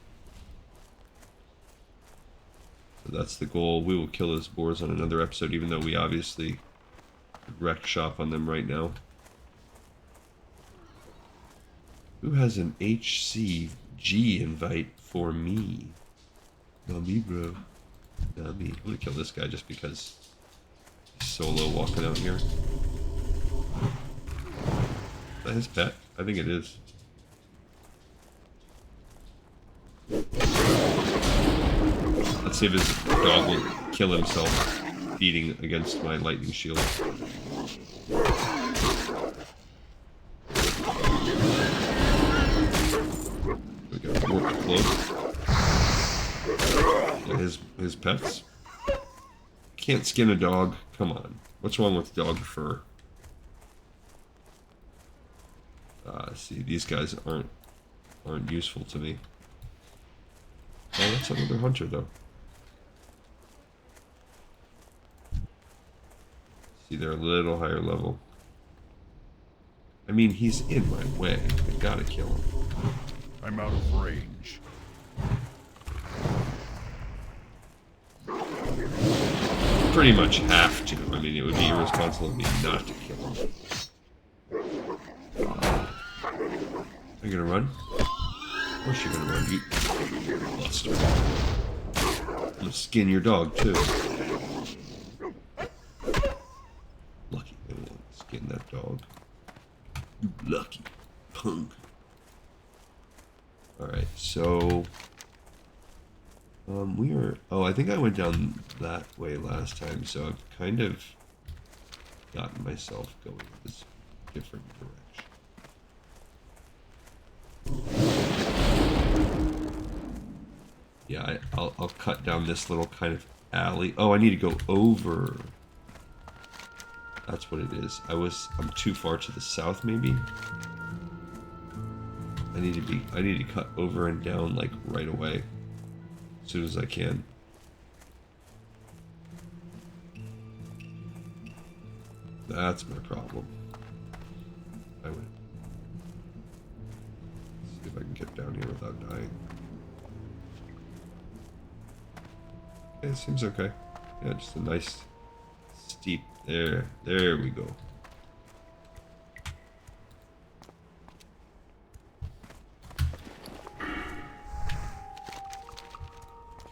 So that's the goal. We will kill those boars on another episode, even though we obviously wreck shop on them right now. Who has an HCG invite for me? Not me, bro. Not me. I'm gonna kill this guy just because he's solo walking out here. Is that his pet? I think it is. Let's see if his dog will kill himself beating against my lightning shield. We got warp cloak. Yeah, his pets. Can't skin a dog. Come on. What's wrong with dog fur? See, these guys aren't useful to me. Oh, that's another hunter though. See, they're a little higher level. I mean, he's in my way. I gotta kill him. I'm out of range. Pretty much have to. I mean, it would be irresponsible of me not to kill him. Are you gonna run? Of course you're gonna run, you buster. I'm gonna skin your dog, too. Lucky I didn't skin that dog. You lucky punk. Alright, so... we are... Oh, I think I went down that way last time, so I've kind of gotten myself going this different direction. Yeah, I'll cut down this little kind of alley. Oh, I need to go over. That's what it is. I'm too far to the south, maybe. I need to cut over and down like right away, as soon as I can. That's my problem. I would see if I can get down here without dying. Okay, it seems okay. Yeah, just a nice steep. There we go.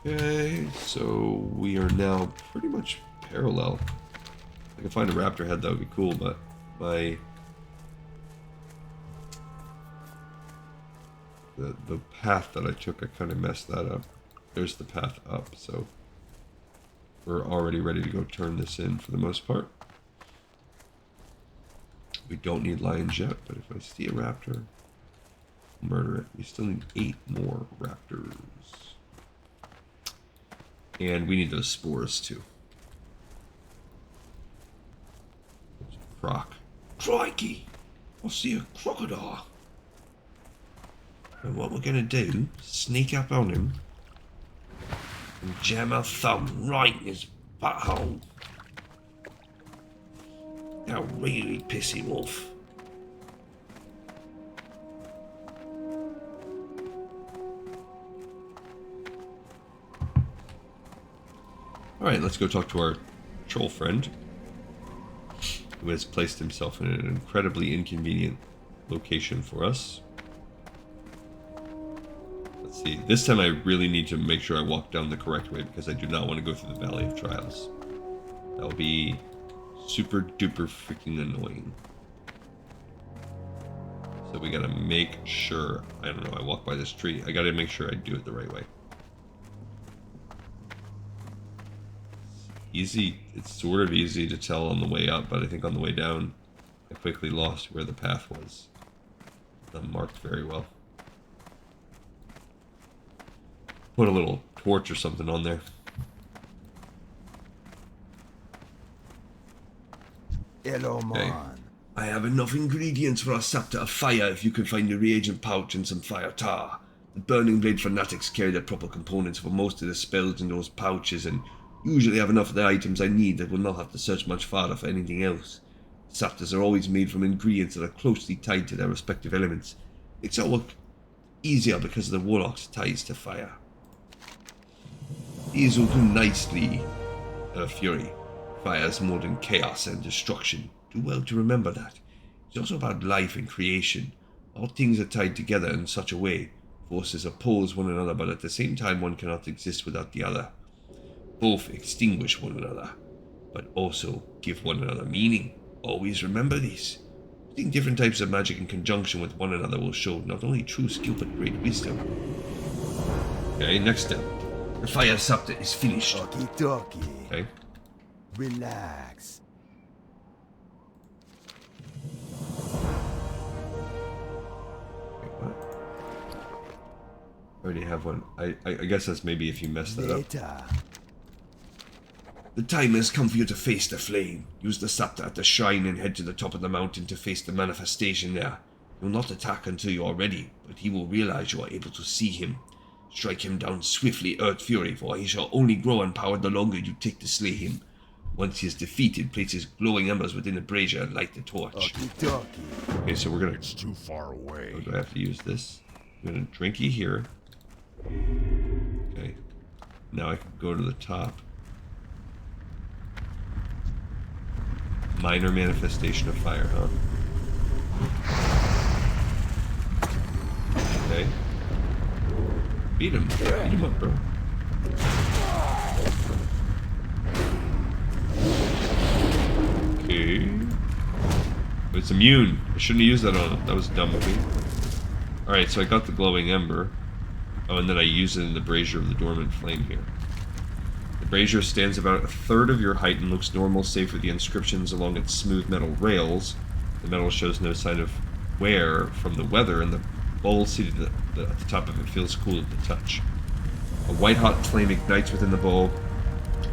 Okay, so we are now pretty much parallel. If I can find a raptor head, that would be cool, but the path that I took, I kind of messed that up. There's the path up, so we're already ready to go turn this in for the most part. We don't need lions yet, but if I see a raptor, I'll murder it. We still need 8 more raptors. And we need those spores too. Croc. Crikey! I see a crocodile. And what we're gonna do, sneak up on him and jam our thumb right in his butthole. That'll really piss him off. Alright, let's go talk to our troll friend. who has placed himself in an incredibly inconvenient location for us. Let's see. This time I really need to make sure I walk down the correct way because I do not want to go through the Valley of Trials. That'll be super duper freaking annoying. So we gotta make sure, I don't know, I walk by this tree. I gotta make sure I do it the right way. Easy, it's sort of easy to tell on the way up, but I think on the way down, I quickly lost where the path was. Not marked very well. Put a little torch or something on there. Hello, Okay. man. I have enough ingredients for a scepter of fire if you can find a reagent pouch and some fire tar. The Burning Blade fanatics carry the proper components for most of the spells in those pouches and usually have enough of the items I need that will not have to search much farther for anything else. Scepters are always made from ingredients that are closely tied to their respective elements. It's all work easier because of the Warlock's ties to fire. These will do nicely, Fury. Fire is more than chaos and destruction. Do well to remember that. It's also about life and creation. All things are tied together in such a way. Forces oppose one another, but at the same time one cannot exist without the other. Both extinguish one another, but also give one another meaning. Always remember this. Using different types of magic in conjunction with one another will show not only true skill but great wisdom. Okay, next step. The fire scepter is finished. Okie dokie. Okay. Relax. Wait, what? I already have one. I guess that's maybe if you mess that up. Later. The time has come for you to face the flame. Use the scepter at the shrine and head to the top of the mountain to face the manifestation there. You'll not attack until you are ready, but he will realize you are able to see him. Strike him down swiftly, Earth Fury, for he shall only grow empowered the longer you take to slay him. Once he is defeated, place his glowing embers within the brazier and light the torch. Okie dokie. Okay, so we're gonna. It's too far away. Oh, do I have to use this? I'm gonna drinky here. Okay. Now I can go to the top. Minor manifestation of fire, huh? Okay. Beat him. Beat him up, bro. Okay. But it's immune. I shouldn't have used that on it. That was dumb of me. Alright, so I got the glowing ember. Oh, and then I use it in the brazier of the dormant flame here. The brazier stands about a third of your height and looks normal save for the inscriptions along its smooth metal rails. The metal shows no sign of wear from the weather, and the bowl seated at the top of it feels cool at the touch. A white-hot flame ignites within the bowl.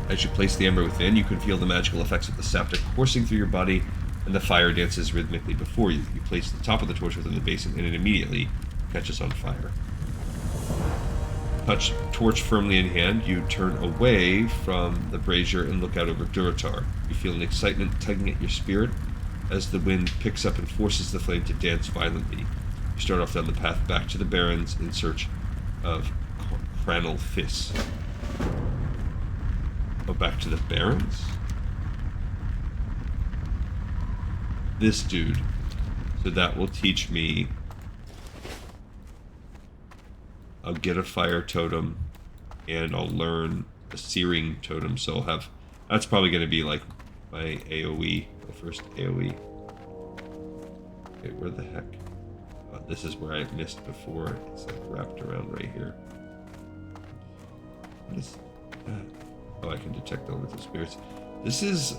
As you place the ember within, you can feel the magical effects of the scepter coursing through your body, and the fire dances rhythmically before you. You place the top of the torch within the basin, and it immediately catches on fire. Touch torch firmly in hand, you turn away from the brazier and look out over Durotar. You feel an excitement tugging at your spirit as the wind picks up and forces the flame to dance violently. You start off down the path back to the Barrens in search of Cranel Fiss. Oh, back to the Barrens? This dude. So that will teach me. I'll get a fire totem, and I'll learn a searing totem, so I'll have... That's probably going to be like my AoE, my first AoE. Okay, where the heck? This is where I missed before. It's like wrapped around right here. What is that? Oh, I can detect elemental spirits. This is...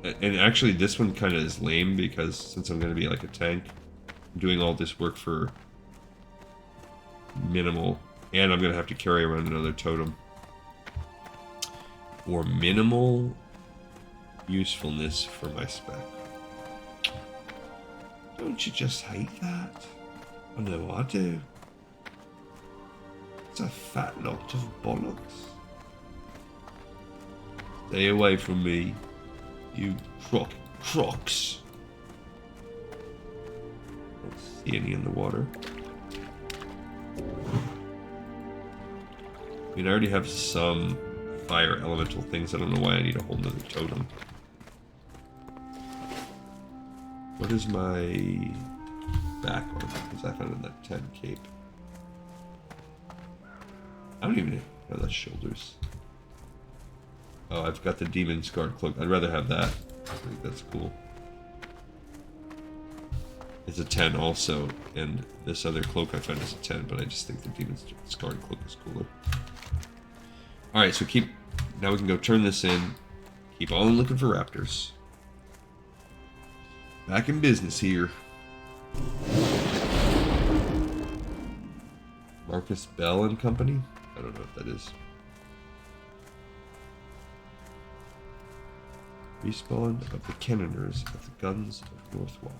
And actually, this one kind of is lame, because since I'm going to be like a tank, I'm doing all this work for minimal, and I'm going to have to carry around another totem. For minimal usefulness for my spec. Don't you just hate that? I know I do. It's a fat lot of bollocks. Stay away from me, you crocs. Don't see any in the water. I mean, I already have some fire elemental things. I don't know why I need a whole nother totem. What is my back armor? Because I found it in that 10 cape. I don't even know that's shoulders. Oh, I've got the demon scarred cloak. I'd rather have that. I think that's cool. It's a 10 also, and this other cloak I found is a 10, but I just think the demon scarred cloak is cooler. Alright, so now we can go turn this in. Keep on looking for raptors. Back in business here. Marcus Bell and Company? I don't know what that is. Respawn of the Cannoners of the Guns of Northwatch.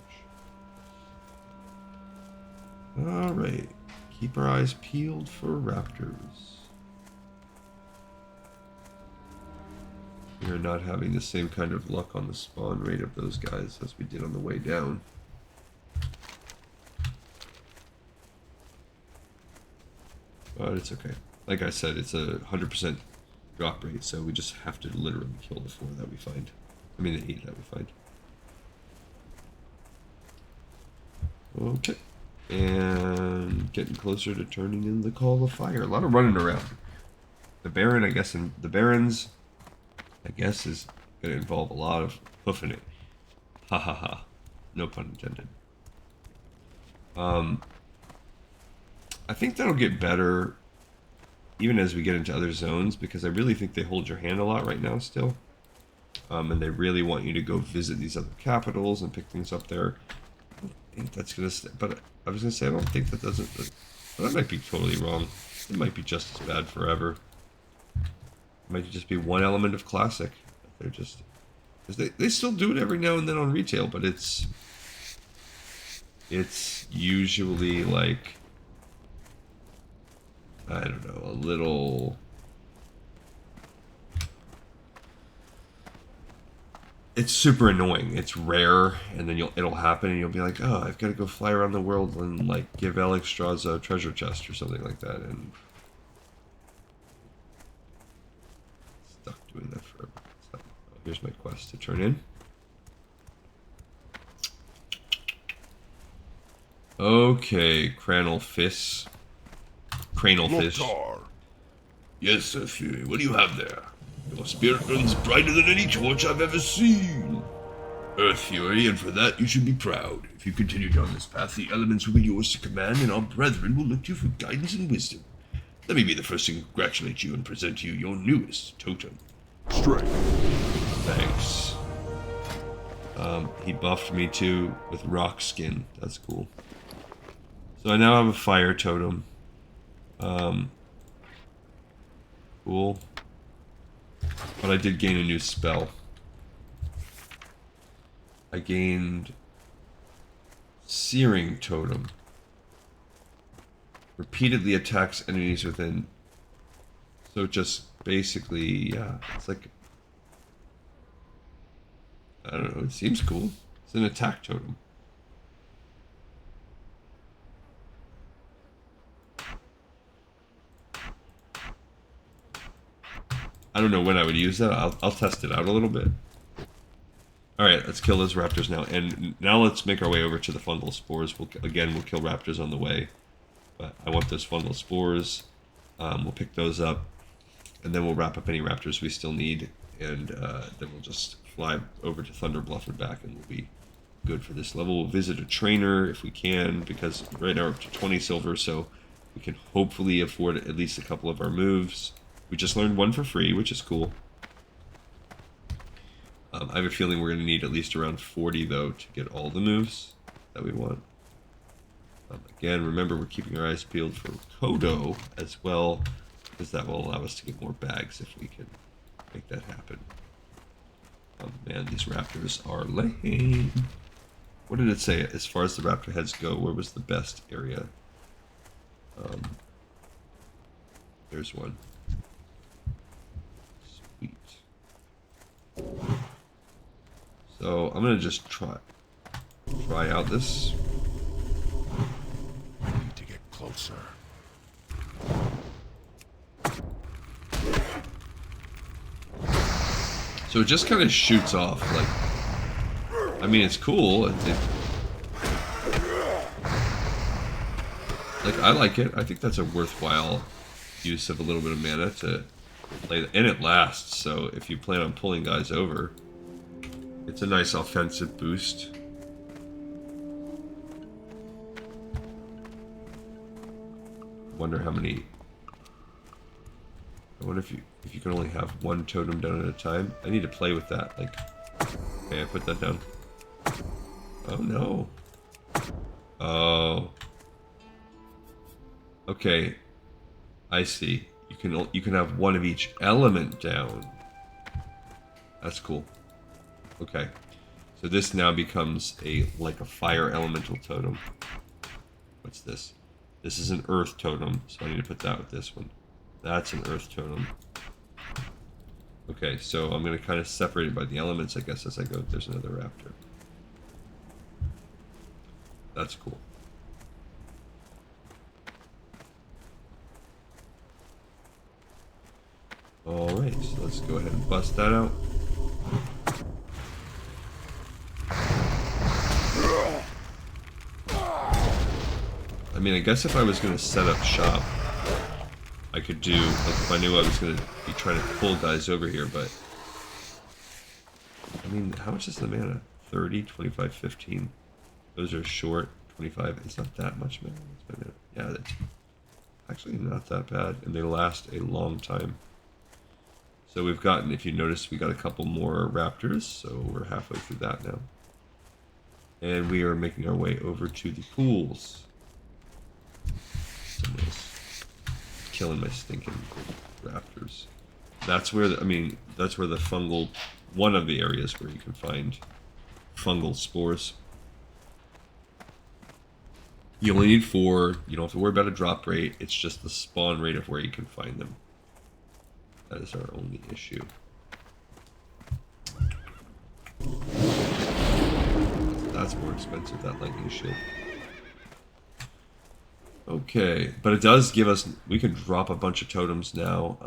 Alright. Keep our eyes peeled for raptors. We are not having the same kind of luck on the spawn rate of those guys as we did on the way down. But it's okay. Like I said, it's a 100% drop rate, so we just have to literally kill the 4 that we find. I mean the 8 that we find. Okay. And getting closer to turning in the Call of Fire. A lot of running around. The Baron, I guess, and the Barrens, I guess, is going to involve a lot of hoofing it. Ha ha ha. No pun intended. I think that'll get better even as we get into other zones, because I really think they hold your hand a lot right now still. And they really want you to go visit these other capitals and pick things up there. I don't think that's going to... But I was going to say, I don't think that doesn't... But I might be totally wrong. It might be just as bad forever. It might just be one element of Classic. They're just... Because they still do it every now and then on retail, but it's usually like... I don't know, a little... It's super annoying. It's rare, and then it'll happen, and you'll be like, oh, I've got to go fly around the world and, like, give Alex Strauss a treasure chest or something like that, and... Stuck doing that forever. So, here's my quest to turn in. Okay, Cranel Fish. Loktar. Yes, Sir Fury, what do you have there? Your spirit burns brighter than any torch I've ever seen. Earth Fury, and for that you should be proud. If you continue down this path, the elements will be yours to command, and our brethren will look to you for guidance and wisdom. Let me be the first to congratulate you and present to you your newest totem. Strength. Thanks. He buffed me too with rock skin. That's cool. So I now have a fire totem. Cool. But I did gain a new spell. I gained Searing Totem. Repeatedly attacks enemies within. So just basically, yeah, it's like... I don't know, it seems cool. It's an attack totem. I don't know when I would use that. I'll test it out a little bit. Alright, let's kill those raptors now. And now let's make our way over to the fungal spores. We'll kill raptors on the way. But I want those fungal spores. We'll pick those up. And then we'll wrap up any raptors we still need. And then we'll just fly over to Thunder Bluff and back, and we'll be good for this level. We'll visit a trainer if we can, because right now we're up to 20 silver, so we can hopefully afford at least a couple of our moves. We just learned one for free, which is cool. I have a feeling we're going to need at least around 40, though, to get all the moves that we want. Again, remember, we're keeping our eyes peeled for Kodo as well, because that will allow us to get more bags if we can make that happen. Oh man, these raptors are lame. What did it say as far as the raptor heads go? Where was the best area? There's one. Sweet. So I'm gonna just try out this. I need to get closer. So it just kind of shoots off, like, I mean, it's cool. Like, I like it. I think that's a worthwhile use of a little bit of mana to play, and it lasts. So if you plan on pulling guys over, it's a nice offensive boost. Wonder how many. I wonder if you can only have one totem down at a time. I need to play with that. Like, okay, I put that down. Oh no. Oh. Okay. I see. You can have one of each element down. That's cool. Okay. So this now becomes like a fire elemental totem. What's this? This is an earth totem, so I need to put that with this one. That's an earth totem. Okay, so I'm going to kind of separate it by the elements, I guess, as I go. There's another raptor. That's cool. Alright, so let's go ahead and bust that out. I mean, I guess if I was going to set up shop, I could do, like, if I knew I was going to be trying to pull guys over here, but... I mean, how much is the mana? 30, 25, 15. Those are short. 25. It's not that much mana. Yeah, that's actually not that bad, and they last a long time. So we've gotten, if you notice, we got a couple more raptors, so we're halfway through that now. And we are making our way over to the pools. Somebody's killing my stinking raptors. That's where, that's where the fungal, one of the areas where you can find fungal spores. You only need 4, you don't have to worry about a drop rate, it's just the spawn rate of where you can find them. That is our only issue. That's more expensive, that lightning shield. Okay, but it does give us... We can drop a bunch of totems now.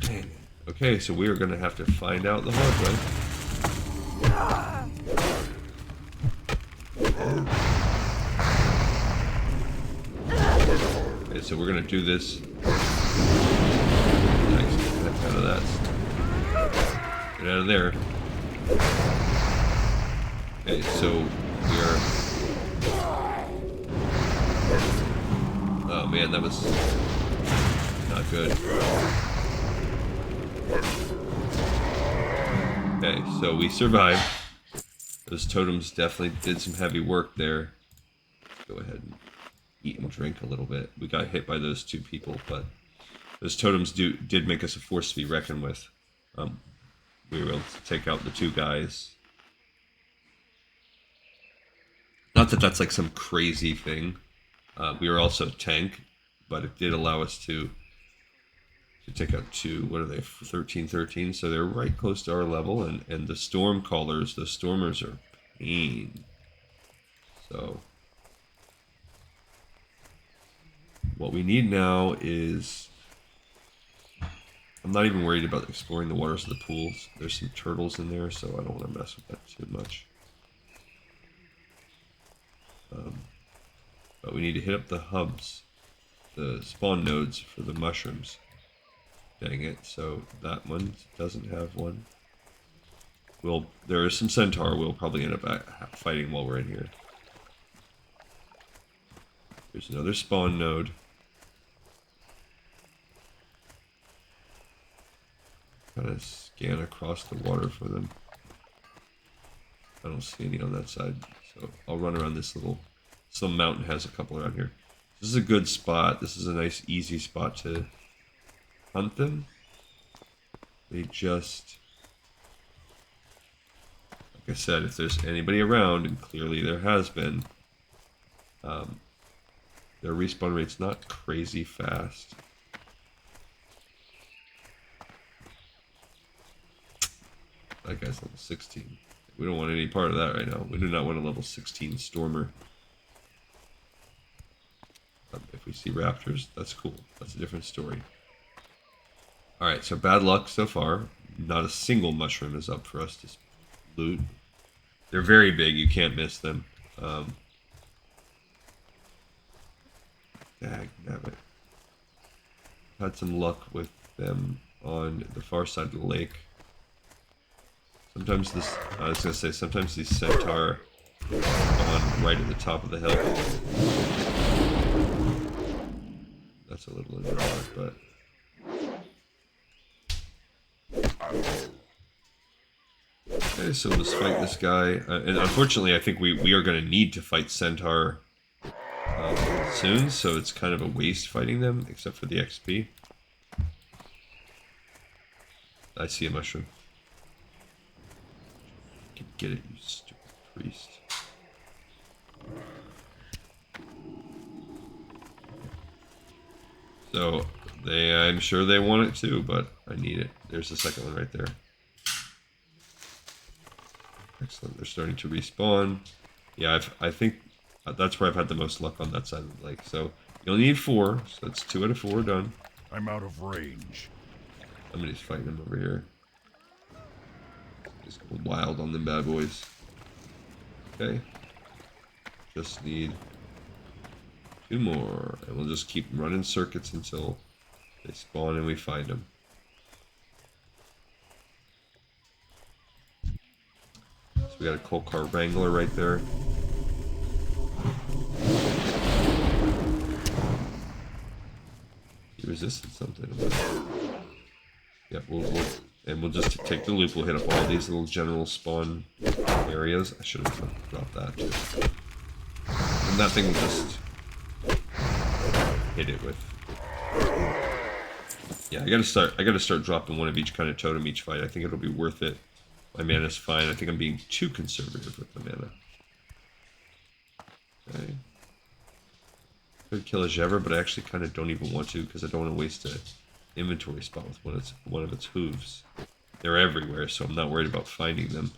Dang. Okay, so we are going to have to find out the hard way. Okay, so we're gonna do this. Nice, get the heck out of that. Get out of there. Okay, so we are... Oh man, that was not good. Okay, so we survived. Those totems definitely did some heavy work there. Let's go ahead and eat and drink a little bit. We got hit by those 2 people, but those totems did make us a force to be reckoned with. We were able to take out the 2 guys. Not that that's like some crazy thing. We were also a tank, but it did allow us to take out 2, what are they, 13, so they're right close to our level, and the storm callers, the stormers are pain. So what we need now is... I'm not even worried about exploring the waters of the pools. There's some turtles in there, so I don't want to mess with that too much. But we need to hit up the hubs, the spawn nodes for the mushrooms. Dang it, so that one doesn't have one. There is some centaur we'll probably end up fighting while we're in here. There's another spawn node. Kind of scan across the water for them. I don't see any on that side, so I'll run around this little... Some mountain has a couple around here. This is a good spot. This is a nice, easy spot to hunt them. They just... Like I said, if there's anybody around, and clearly there has been, their respawn rate's not crazy fast. That guy's level 16. We don't want any part of that right now. We do not want a level 16 stormer. If we see raptors, that's cool. That's a different story. Alright, so bad luck so far. Not a single mushroom is up for us to loot. They're very big, you can't miss them. Dagnabbit. Had some luck with them on the far side of the lake. Sometimes this, I was gonna say, sometimes these centaur spawn right at the top of the hill. That's a little annoying, but. Okay, so let's fight this guy. And unfortunately, I think we are going to need to fight centaur soon, so it's kind of a waste fighting them, except for the XP. I see a mushroom. Get it, you stupid priest. So, I'm sure they want it too, but I need it. There's the second one right there. Excellent, they're starting to respawn. Yeah, I think that's where I've had the most luck on that side of the lake. So, you'll need 4, so that's 2 out of 4 done. I'm out of range. Somebody's fighting them over here. Just go wild on them bad boys. Okay. Just need 2 more. And we'll just keep running circuits until they spawn and we find them. So we got a coal car wrangler right there. He resisted something. Yeah, we'll just take the loop. We'll hit up all these little general spawn areas. I should have dropped that too. And that thing will just hit it with. Yeah, I gotta start dropping one of each kind of totem each fight. I think it'll be worth it. My mana's fine. I think I'm being too conservative with my mana. Okay. Could kill a Jever, but I actually kind of don't even want to because I don't want to waste an inventory spot with one of its hooves. They're everywhere, so I'm not worried about finding them.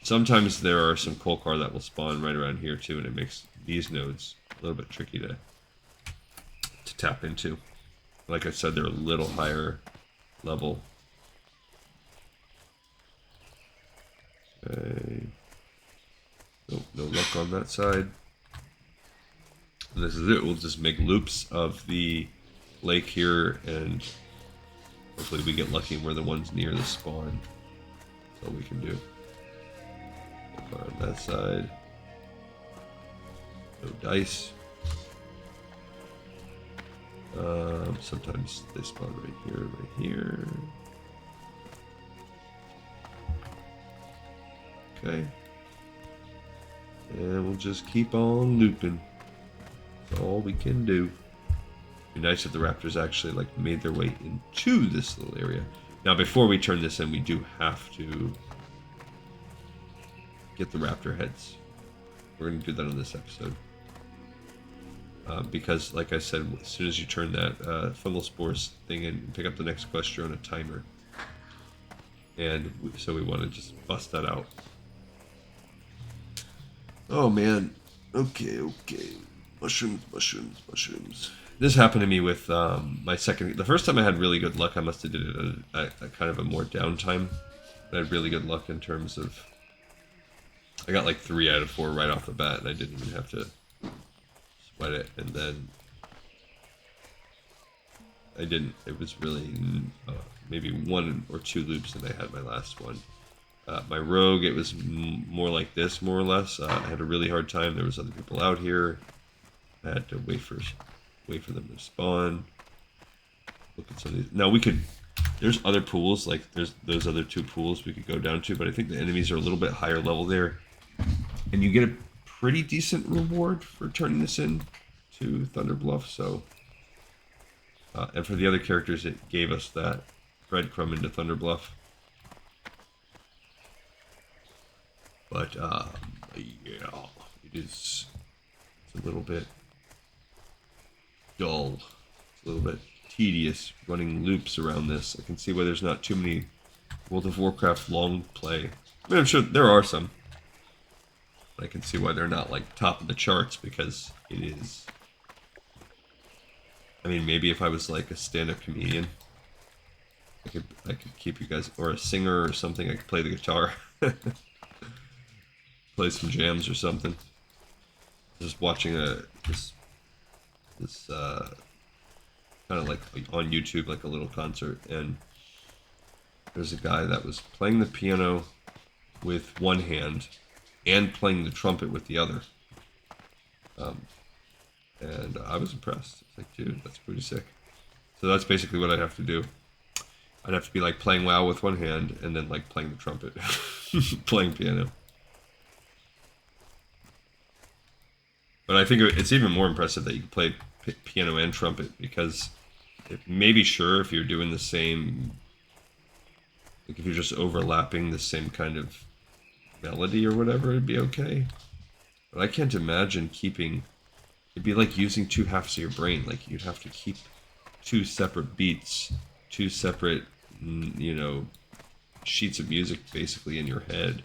Sometimes there are some Kolkar that will spawn right around here too, and it makes these nodes a little bit tricky to tap into. Like I said, they're a little higher level. Okay. Nope, no luck on that side. And this is it. We'll just make loops of the lake here, and hopefully we get lucky and we're the ones near the spawn. That's all we can do. On that side. No dice. Sometimes they spawn right here. Okay. And we'll just keep on looping. That's all we can do. It'd be nice if the raptors actually like made their way into this little area. Now before we turn this in, we do have to get the raptor heads. We're going to do that on this episode. Because, like I said, as soon as you turn that fungal spores thing in and pick up the next quest, you're on a timer. And so we want to just bust that out. Oh, man. Okay. Mushrooms. This happened to me with my second... The first time I had really good luck, I must have did it at a kind of a more downtime. I had really good luck in terms of... I got like 3 out of 4 right off the bat, and I didn't even have to sweat it. And then I didn't. It was really maybe 1 or 2 loops, and I had my last one. My rogue, it was more like this, more or less. I had a really hard time. There was other people out here. I had to wait for them to spawn. Look at some of these. Now we could. There's other pools, like there's those other 2 pools we could go down to, but I think the enemies are a little bit higher level there. And you get a pretty decent reward for turning this in to Thunder Bluff, so... and for the other characters, it gave us that breadcrumb into Thunder Bluff. But, yeah, it's a little bit dull. It's a little bit tedious running loops around this. I can see why there's not too many World of Warcraft long play. I mean, I'm sure there are some. But I can see why they're not like top of the charts, because it is I mean, maybe if I was like a stand-up comedian, I could keep you guys, or a singer or something. I could play the guitar, play some jams or something. Just watching this kind of like on YouTube, like a little concert, and there's a guy that was playing the piano with one hand and playing the trumpet with the other. And I was impressed. It's like, dude, that's pretty sick. So that's basically what I'd have to do. I'd have to be like playing WoW with one hand and then like playing the trumpet, playing piano. But I think it's even more impressive that you can play piano and trumpet, because maybe sure if you're doing the same, like if you're just overlapping the same kind of melody or whatever, it'd be okay. But I can't imagine keeping, it'd be like using two halves of your brain. Like you'd have to keep two separate beats, two separate, you know, sheets of music basically in your head.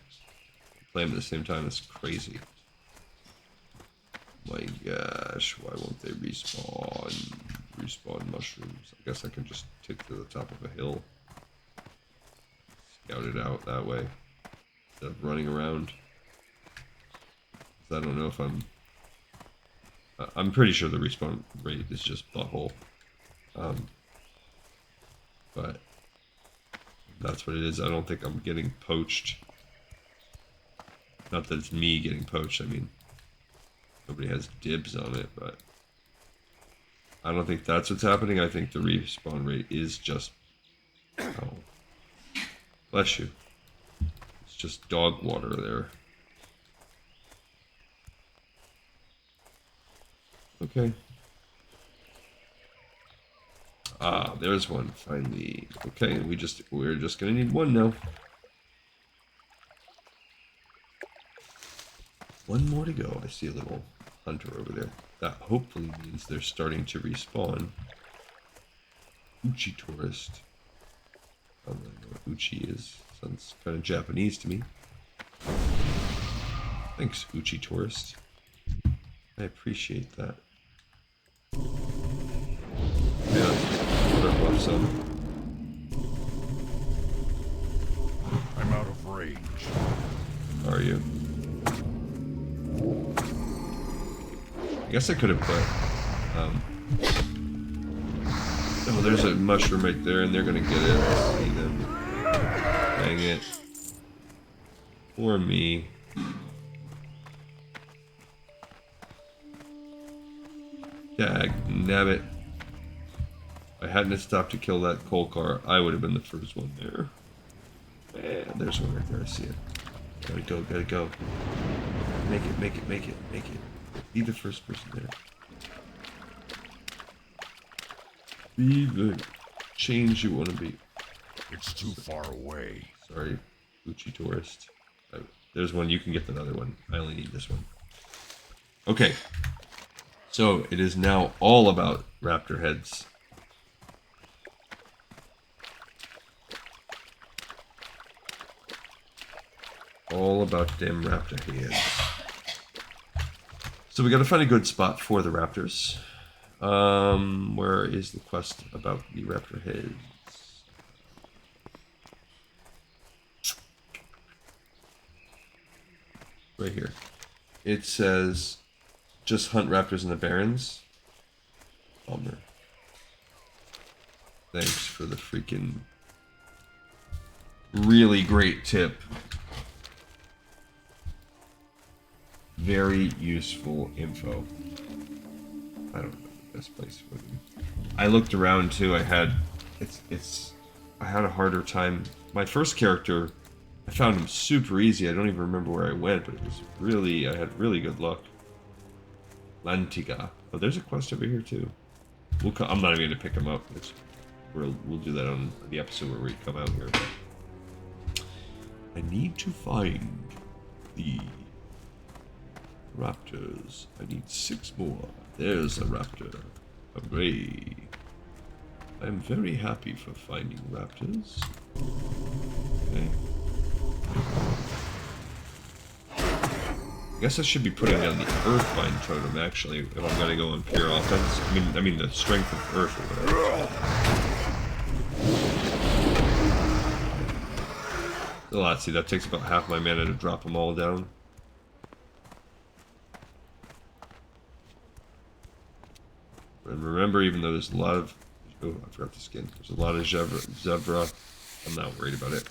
Play them at the same time. It's crazy. My gosh, why won't they respawn? Respawn mushrooms. I guess I can just take to the top of a hill. Scout it out that way. Instead of running around. I don't know if I'm pretty sure the respawn rate is just butthole. But that's what it is. I don't think I'm getting poached. Not that it's me getting poached, I mean, nobody has dibs on it, but I don't think that's what's happening. I think the respawn rate is just, oh, bless you. It's just dog water there. Okay. Ah, there's one finally. Okay, we're just gonna need one now. One more to go. I see a little hunter over there. That hopefully means they're starting to respawn. Uchi tourist. I don't really know what Uchi is. Sounds kind of Japanese to me. Thanks, Uchi tourist. I appreciate that. Yeah, water buff some. I'm out of range. Are you? I guess I could have put, oh, there's a mushroom right there, and they're gonna get it. I see them. Dang it. Poor me. Dag nabbit. If I hadn't stopped to kill that coal car, I would have been the first one there. Man, there's one right there, I see it. Gotta go, gotta go. Make it, make it, make it, make it. Be the first person there. Be the change you want to be. It's too far away. Sorry, Uchi tourist. There's one, you can get the other one. I only need this one. Okay. So, it is now all about raptor heads. All about damn raptor heads. So we gotta find a good spot for the raptors. Where is the quest about the raptor heads? Right here. It says, just hunt raptors in the Barrens. Bummer. Thanks for the freaking really great tip. Very useful info. I don't know the best place for them. I looked around too. I had a harder time. My first character, I found him super easy. I don't even remember where I went, but it was really, I had really good luck. Lantiga. Oh, there's a quest over here too. I'm not even gonna pick him up. We'll do that on the episode where we come out here. I need to find the raptors. I need 6 more. There's a raptor. Hooray. I'm very happy for finding raptors. Okay. I guess I should be putting down the Earthbind totem, actually, if I'm gonna go on pure offense. I mean the strength of Earth or whatever. A lot. See, that takes about half my mana to drop them all down. And remember, even though there's a lot of... Oh, I forgot the skin. There's a lot of Zebra. I'm not worried about it.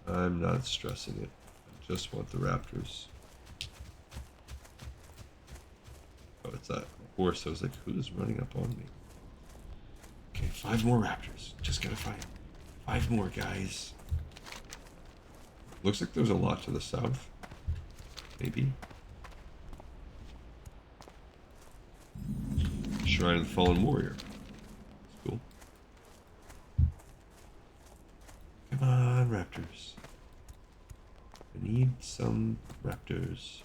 I'm not stressing it. I just want the raptors. Oh, it's that horse. I was like, who's running up on me? Okay, 5 more raptors. Just gotta find 5 more, guys. Looks like there's a lot to the south. Maybe. Shrine of the Fallen Warrior. That's cool. Come on, raptors. I need some raptors.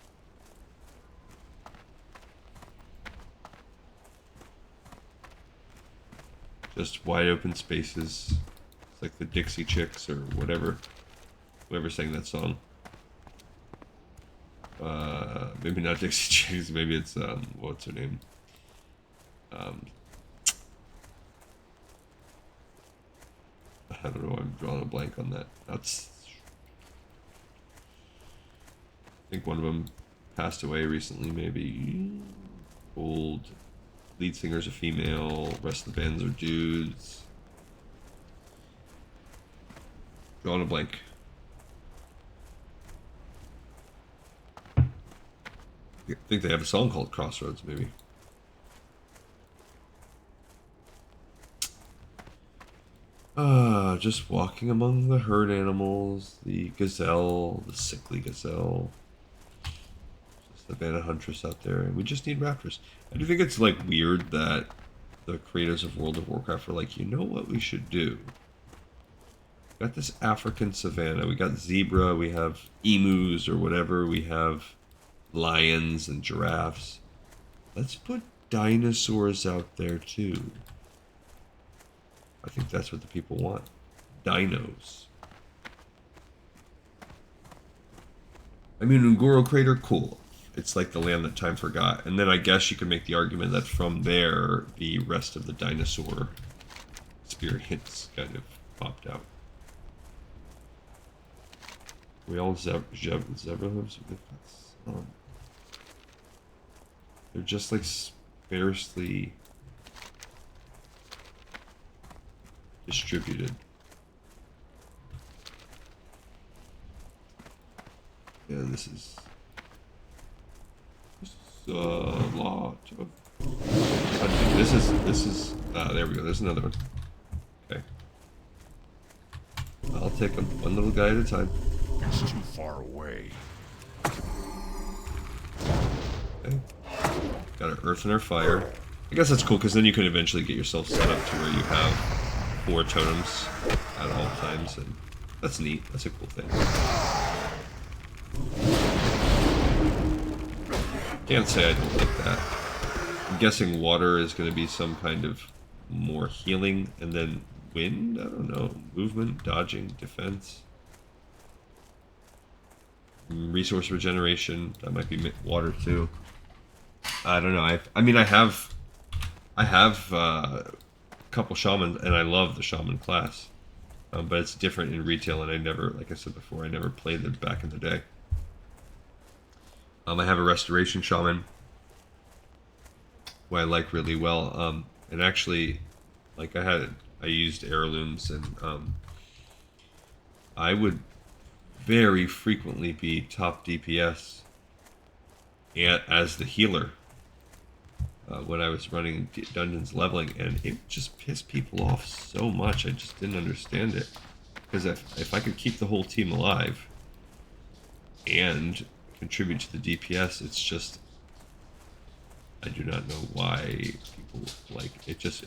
Just wide open spaces. It's like the Dixie Chicks or whatever. Whoever sang that song. Maybe not Dixie Chicks, maybe it's what's her name? I don't know, I'm drawing a blank on that. That's... I think one of them passed away recently, maybe. Old lead singer's a female, rest of the bands are dudes. Drawing a blank. I think they have a song called Crossroads, maybe. Just walking among the herd animals, the gazelle, the sickly gazelle. Just the band of huntress out there, and we just need raptors. I do think it's like weird that the creators of World of Warcraft are like, you know what we should do? We got this African savanna, we got zebra, we have emus or whatever, we have lions and giraffes. Let's put dinosaurs out there too. I think that's what the people want. Dinos. I mean, Ungoro Crater, cool. It's like the land that time forgot. And then I guess you could make the argument that from there, the rest of the dinosaur experience kind of popped out. We all zebra hooves with us. They're just like sparsely distributed. Yeah, this is a lot of... I think this is there we go, there's another one. Okay. I'll take them one little guy at a time. It's too far away. Okay. Got our earth and our fire. I guess that's cool because then you can eventually get yourself set up to where you have 4 totems at all times, and that's neat. That's a cool thing. Can't say I don't like that. I'm guessing water is going to be some kind of more healing, and then wind? I don't know. Movement, dodging, defense. Resource regeneration. That might be water too. I don't know. I mean, I have a couple shamans, and I love the shaman class, but it's different in retail, and I never, like I said before, I never played it back in the day. I have a restoration shaman who I like really well, and actually, like I used heirlooms, and I would very frequently be top DPS as the healer when I was running dungeons leveling, and it just pissed people off so much. I just didn't understand it, because if I could keep the whole team alive and contribute to the DPS, it's just, I do not know why people like it. Just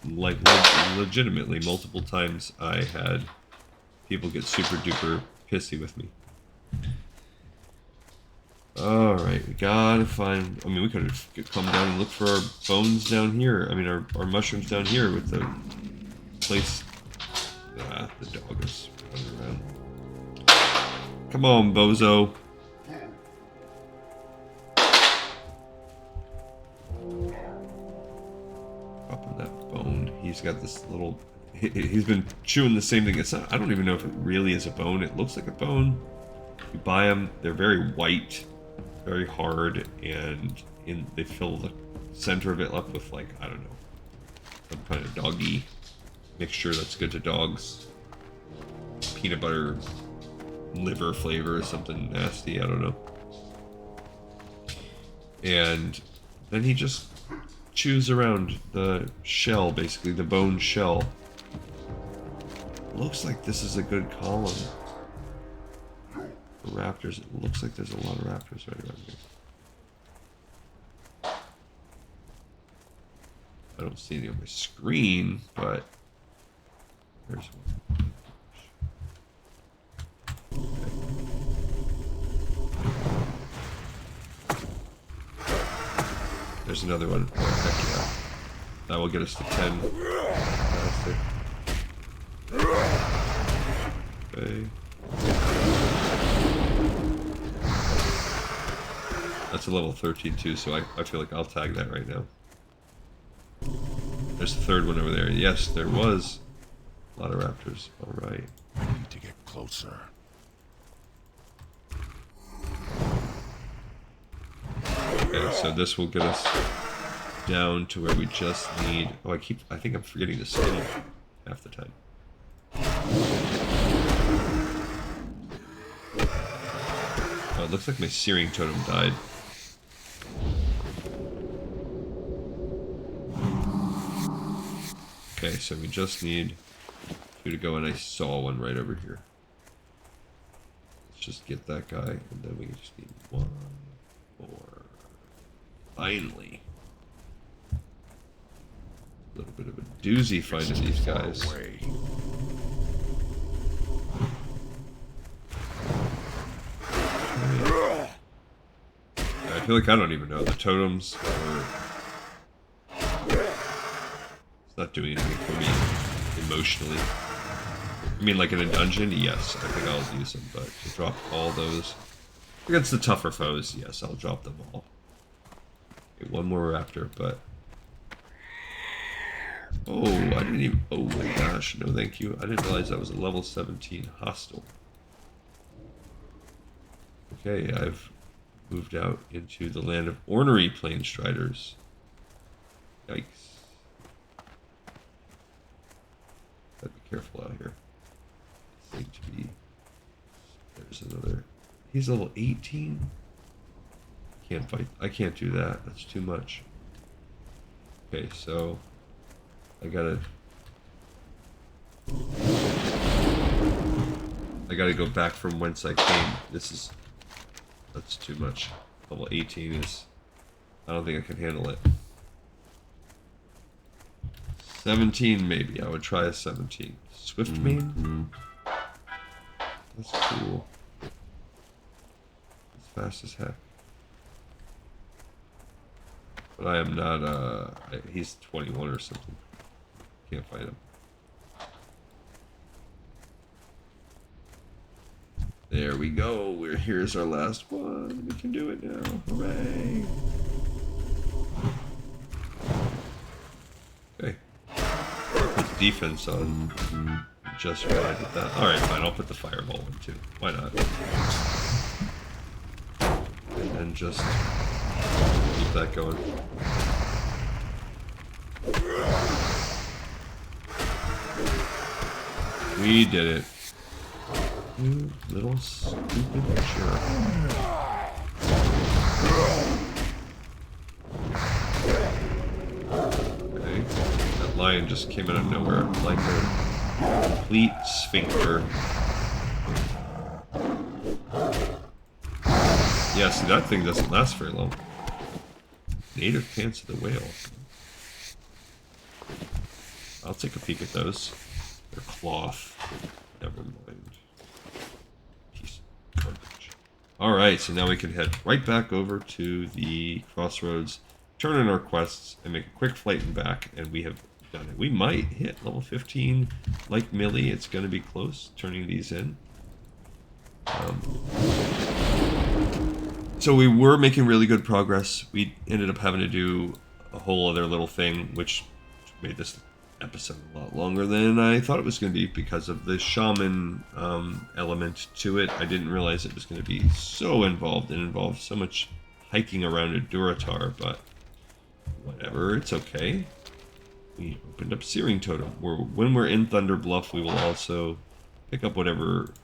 legitimately multiple times I had people get super duper pissy with me. Alright, we gotta find... I mean, we could have come down and look for our bones down here. I mean, our mushrooms down here with the place... the dog is running around. Come on, bozo. Dropping that bone. He's got this little... He's been chewing the same thing. It's not, I don't even know if it really is a bone. It looks like a bone. You buy them. They're very white, very hard, and they fill the center of it up with, like, I don't know, some kind of doggy mixture that's good to dogs. Peanut butter, liver flavor, something nasty, I don't know. And then he just chews around the shell, basically, the bone shell. Looks like this is a good column for raptors. It looks like there's a lot of raptors right around here. I don't see any on my screen, but there's one. There's another one. Oh, heck yeah. That will get us to 10. Fantastic. Okay. That's a level 13 too, so I feel like I'll tag that right now. There's the third one over there. Yes, there was a lot of raptors. Alright. I need to get closer. Okay, so this will get us down to where we just need... Oh, I think I'm forgetting to skin half the time. Oh, it looks like my searing totem died. Okay, so we just need 2 to go, and I saw one right over here. Let's just get that guy, and then we just need 1 more. Finally. A little bit of a doozy finding these guys. I feel like I don't even know. The totems are... It's not doing anything for me emotionally. I mean, like in a dungeon, yes, I think I'll use them, but to drop all those against the tougher foes, yes, I'll drop them all. Okay, one more raptor, but... Oh, I didn't even... Oh my gosh, no thank you. I didn't realize that was a level 17 hostile. Okay, I've moved out into the land of ornery plane striders. Yikes. Gotta be careful out here. I think to be... There's another... He's level 18? Can't fight. I can't do that. That's too much. Okay, so... I gotta go back from whence I came. That's too much. Level 18 is... I don't think I can handle it. 17 maybe. I would try a 17. Swift mane? That's cool. It's fast as heck. But I am not, he's 21 or something. Can't fight him. There we go. Here's our last one. We can do it now. Hooray! Okay. Put the defense on. Just right with that. Alright, fine. I'll put the fireball in too. Why not? And then just keep that going. We did it. You little stupid jerk. Okay. That lion just came out of nowhere like a complete sphincter. Yeah, see, that thing doesn't last very long. Native pants of the whale. I'll take a peek at those. They're cloth. Never mind. Piece of garbage. Alright, so now we can head right back over to the Crossroads, turn in our quests, and make a quick flight and back, and we have done it. We might hit level 15 like Millie. It's going to be close, turning these in. So we were making really good progress. We ended up having to do a whole other little thing, which made this episode a lot longer than I thought it was going to be because of the shaman element to it. I didn't realize it was going to be so involved and involved so much hiking around a Duratar, but whatever, it's okay. We opened up Searing Totem. When we're in Thunder Bluff, we will also pick up whatever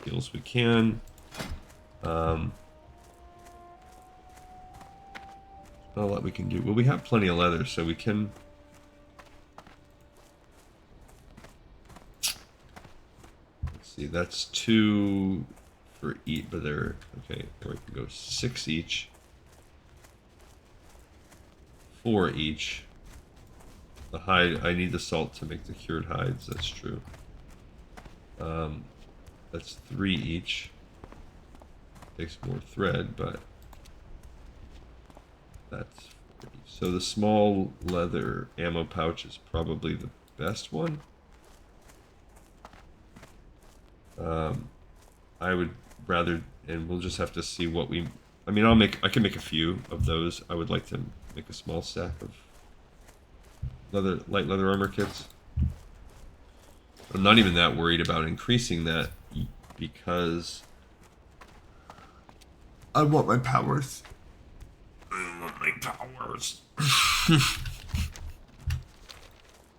skills we can. Not a lot we can do. Well, we have plenty of leather, so we can... Let's see, that's 2 for each, but they're... Okay, or we can go 6 each. 4 each. The hide, I need the salt to make the cured hides, that's true. That's 3 each. Takes more thread, but that's 4 each. So the small leather ammo pouch is probably the best one. I would rather, and we'll just have to see what we... I mean, I can make a few of those. I would like to make a small stack of light leather armor kits. I'm not even that worried about increasing that because I want my powers. I want my powers.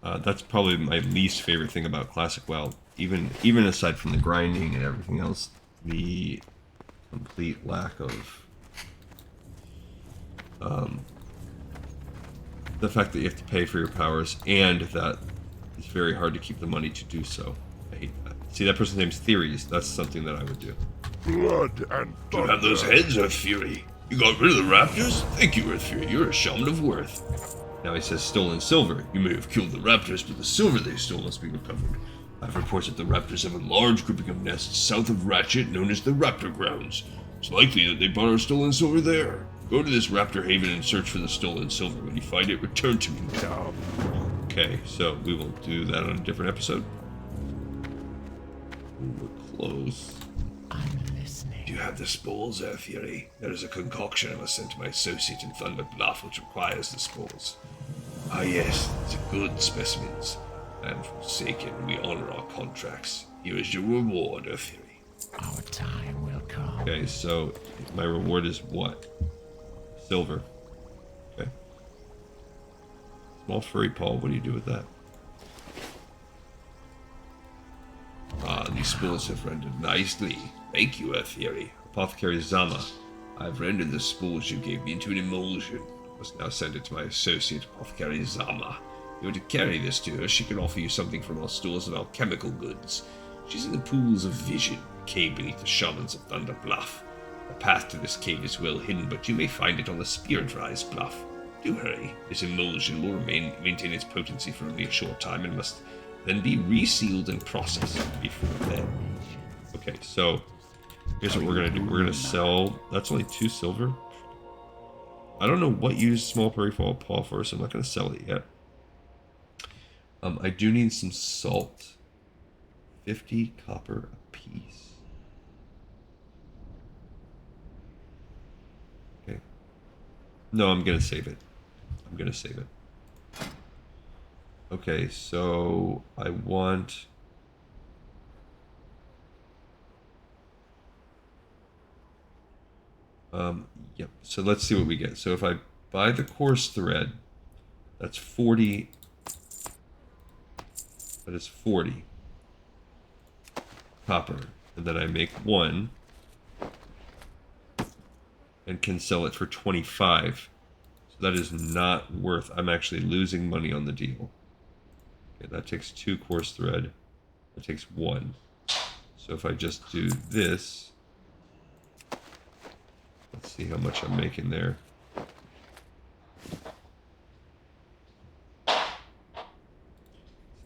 That's probably my least favorite thing about Classic WoW. Even aside from the grinding and everything else, the complete lack of the fact that you have to pay for your powers, and that it's very hard to keep the money to do so. I hate that. See, that person's name's Theories. That's something that I would do. Blood and Do you have those heads, Earth Fury? You got rid of the raptors? Thank you, Earth Fury. You're a shaman of worth. Now he says stolen silver. You may have killed the raptors, but the silver they stole must be recovered. I've reported the raptors have a large grouping of nests south of Ratchet known as the Raptor Grounds. It's likely that they brought our stolen silver there. Go to this raptor haven and search for the stolen silver. When you find it, return to me. Okay, so we will do that on a different episode. Ooh, we're close. I'm listening. Do you have the spores, Earth Fury? There is a concoction I must send to my associate in Thunder Bluff which requires the spores. Ah yes, these are good specimens. And forsaken, we honor our contracts. Here is your reward, Earth Fury. Our time will come. Okay, so my reward is what? Silver. Okay. Small furry paw, what do you do with that? Ah, these spores have rendered nicely. Thank you, Earth Fury. Apothecary Zama. I've rendered the spores you gave me into an emulsion. I must now send it to my associate, Apothecary Zama. If you were to carry this to her, she can offer you something from our stores of alchemical goods. She's in the pools of vision, a cave beneath the shamans of Thunder Bluff. The path to this cave is well hidden, but you may find it on the Spirit Rise Bluff. Do hurry. This emulsion will maintain its potency for only a short time and must then be resealed and processed before then. Okay, so here's what we're gonna do. We're gonna sell. That's only 2 silver. I don't know what you use small furry paw for, so I'm not gonna sell it yet. I do need some salt. 50 copper a piece. Okay. No, I'm gonna save it. I'm gonna save it. Okay, so I want... Yep, so let's see what we get. So if I buy the coarse thread, that's 40... That is 40 copper. And then I make 1 and can sell it for 25. So that is not worth... I'm actually losing money on the deal. Okay, that takes 2 coarse thread. That takes 1. So if I just do this... Let's see how much I'm making there.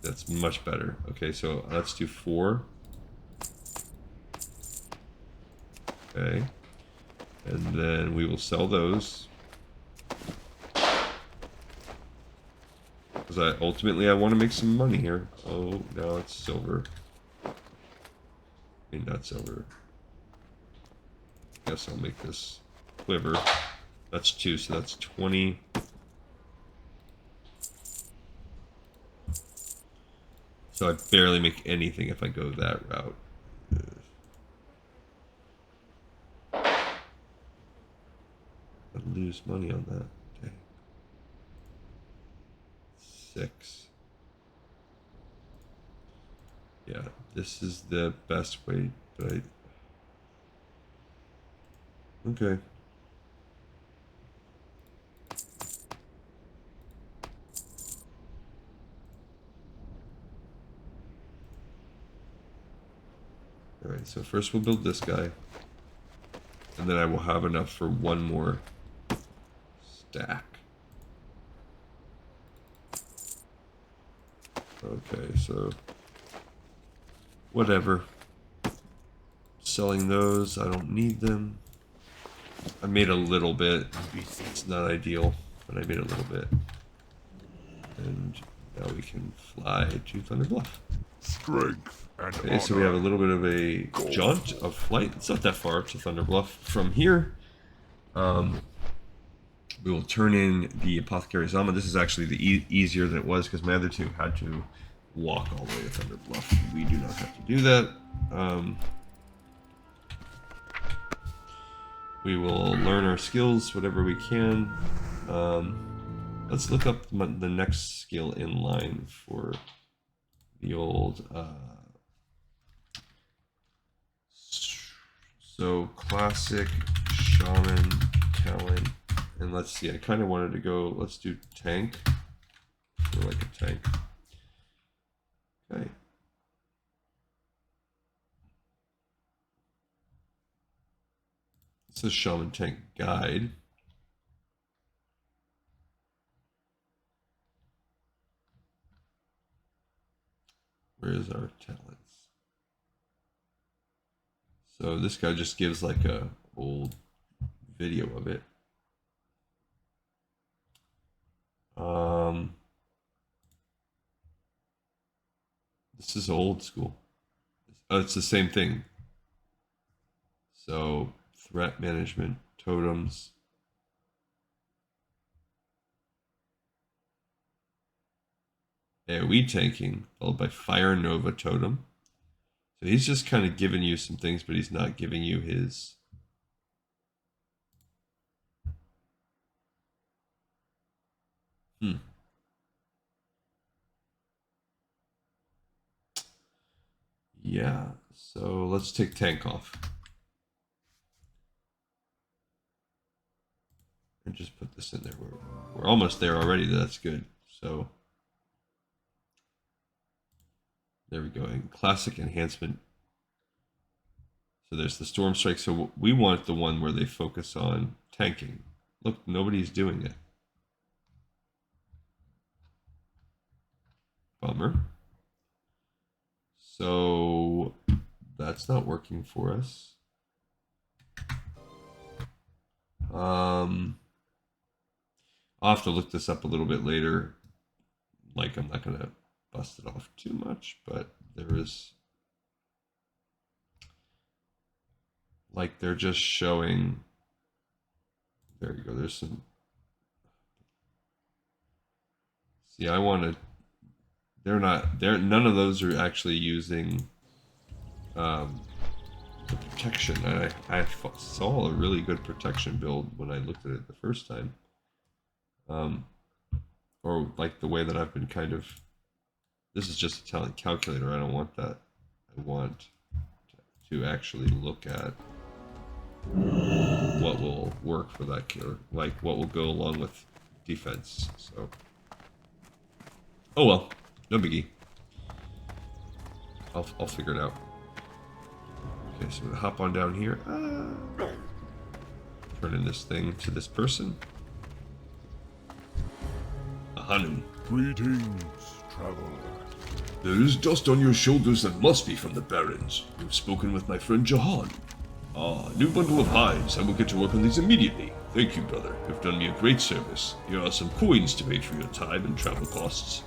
That's much better. Okay, so let's do 4. Okay. And then we will sell those. Because ultimately I want to make some money here. Oh, now it's silver. I mean, not silver. guess I'll make this quiver. That's 2, so that's 20. So I barely make anything if I go that route. I lose money on that. Dang. 6. Yeah, this is the best way, but okay. Alright, so first we'll build this guy. And then I will have enough for one more stack. Okay, so whatever. Selling those, I don't need them. I made a little bit. It's not ideal, but I made a little bit. And now we can fly to Thunder Bluff. Strength and Okay, so we have a little bit of a jaunt of flight. It's not that far to Thunder Bluff from here. We will turn in the Apothecary Zama. This is actually the easier than it was because my other two had to walk all the way to Thunder Bluff. We do not have to do that. We will learn our skills, whatever we can. Let's look up the next skill in line for the old... So, classic, shaman, talent, and let's see, I kind of wanted to go, let's do tank, or like a tank. Okay. This is Shaman Tank Guide. Where is our talents? So this guy just gives like a old video of it. This is old school. Oh, it's the same thing. So threat management, totems. AoE tanking, followed by Fire Nova totem. So he's just kind of giving you some things, but he's not giving you his... Yeah, so let's take tank off. And just put this in there. We're almost there already, that's good. So... there we go. And classic enhancement. So there's the Storm Strike. So we want the one where they focus on tanking. Look, nobody's doing it. Bummer. So that's not working for us. I'll have to look this up a little bit later. Like, I'm not going to bust it off too much, but there is, like, they're just showing, there you go, there's some, see, I want to, none of those are actually using the protection. I saw a really good protection build when I looked at it the first time, or like the way that I've been kind of, this is just a talent calculator. I don't want that. I want to actually look at what will work for that killer, like what will go along with defense. So, oh well, no biggie. I'll figure it out. Okay, so I'm gonna hop on down here. Turn in this thing to this person. Ahanu. Greetings, traveler. There is dust on your shoulders that must be from the Barrens. You've spoken with my friend Jahan. Ah, new bundle of hides. I will get to work on these immediately. Thank you, brother. You've done me a great service. Here are some coins to pay for your time and travel costs.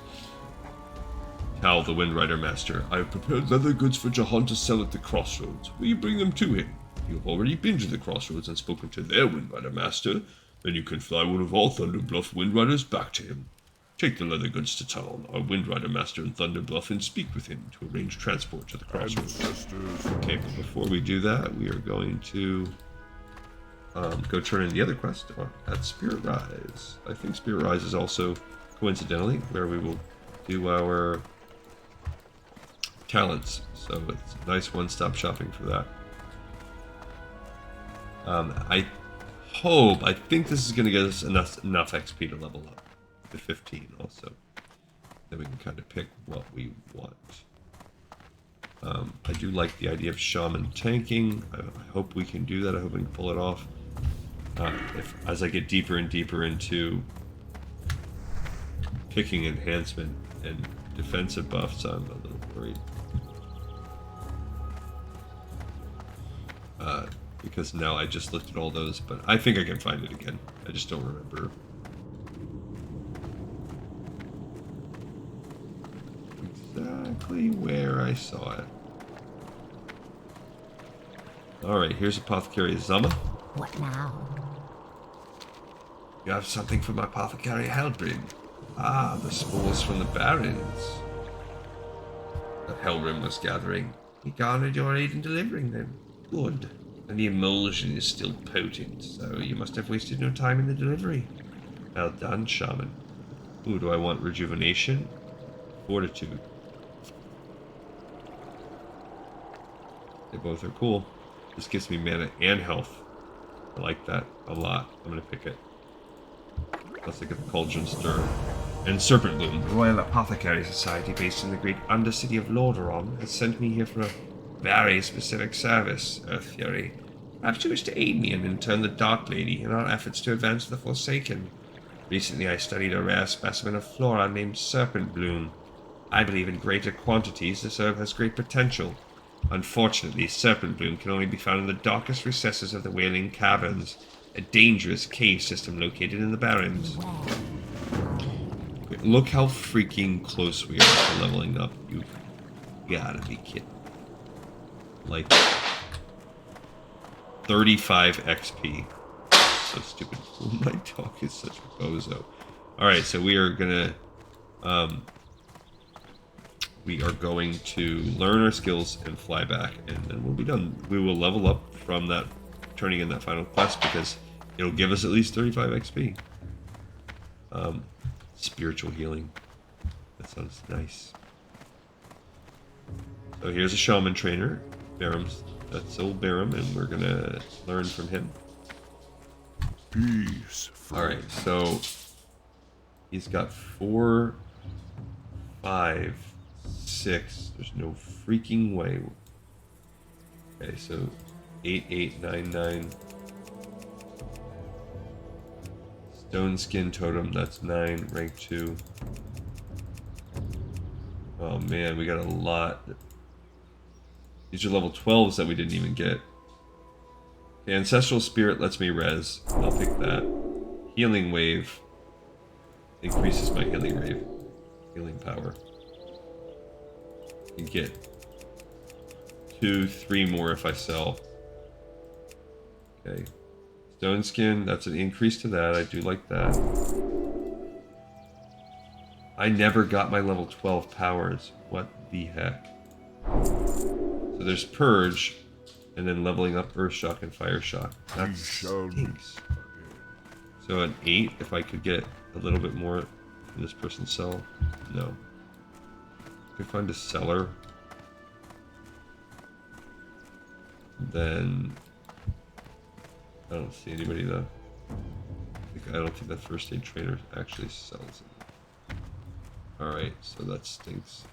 Tal, the Wind Rider Master. I have prepared leather goods for Jahan to sell at the Crossroads. Will you bring them to him? you've already been to the Crossroads and spoken to their Windrider master, then you can fly one of our Thunderbluff Windriders back to him. Take the leather goods to town, our Windrider master in Thunderbluff, and speak with him to arrange transport to the Crossroads. Okay, but before we do that, we are going to go turn in the other quest at Spirit Rise. I think Spirit Rise is also, coincidentally, where we will do our talents. So it's a nice one-stop shopping for that. I think this is going to get us enough XP to level up to 15 also. Then we can kind of pick what we want. I do like the idea of shaman tanking. I hope we can do that. I hope we can pull it off. As I get deeper and deeper into picking enhancement and defensive buffs, I'm a little worried. Because now I just looked at all those, but I think I can find it again. I just don't remember exactly where I saw it. Alright, here's Apothecary Zama. What now? You have something from Apothecary Helbrim. Ah, the spores from the Barrens that Helbrim was gathering. He garnered your aid in delivering them. Good. And the emulsion is still potent, so you must have wasted no time in the delivery. Well done, shaman. Ooh, do I want rejuvenation? Fortitude. They both are cool. This gives me mana and health. I like that a lot. I'm gonna pick it. Plus I get the Cauldron Stir. And Serpent Bloom. The Royal Apothecary Society based in the great Undercity of Lordaeron has sent me here for a very specific service, Earth Fury. Perhaps you wish to aid me and in turn the Dark Lady in our efforts to advance the Forsaken. Recently I studied a rare specimen of flora named Serpent Bloom. I believe in greater quantities this herb has great potential. Unfortunately, Serpent Bloom can only be found in the darkest recesses of the Wailing Caverns, a dangerous cave system located in the Barrens. Look how freaking close we are to leveling up. You gotta be kidding. Like 35 XP. So stupid. Oh, my dog is such a bozo. Alright, so we are gonna to learn our skills and fly back, and then we'll be done. We will level up from that turning in that final quest because it'll give us at least 35 XP. Spiritual healing. That sounds nice. So here's a shaman trainer, Barham's. That's old Barham, and we're gonna learn from him. Peace. Alright, so he's got 4, 5, 6. There's no freaking way. Okay, so 8, 8, 9, 9. Stone Skin Totem, that's 9, rank 2. Oh man, we got a lot. These are level 12s that we didn't even get. Okay, Ancestral Spirit lets me res. I'll pick that. Healing Wave increases my healing power. You get 2, 3 more if I sell. Okay. Stone Skin, that's an increase to that. I do like that. I never got my level 12 powers. What the heck? So there's Purge, and then leveling up Earth Shock and Fire Shock. That stinks. So an 8, if I could get a little bit more from this person's cell. No. I could find a seller. Then I don't see anybody though. I don't think that first aid trainer actually sells it. Alright, so that stinks.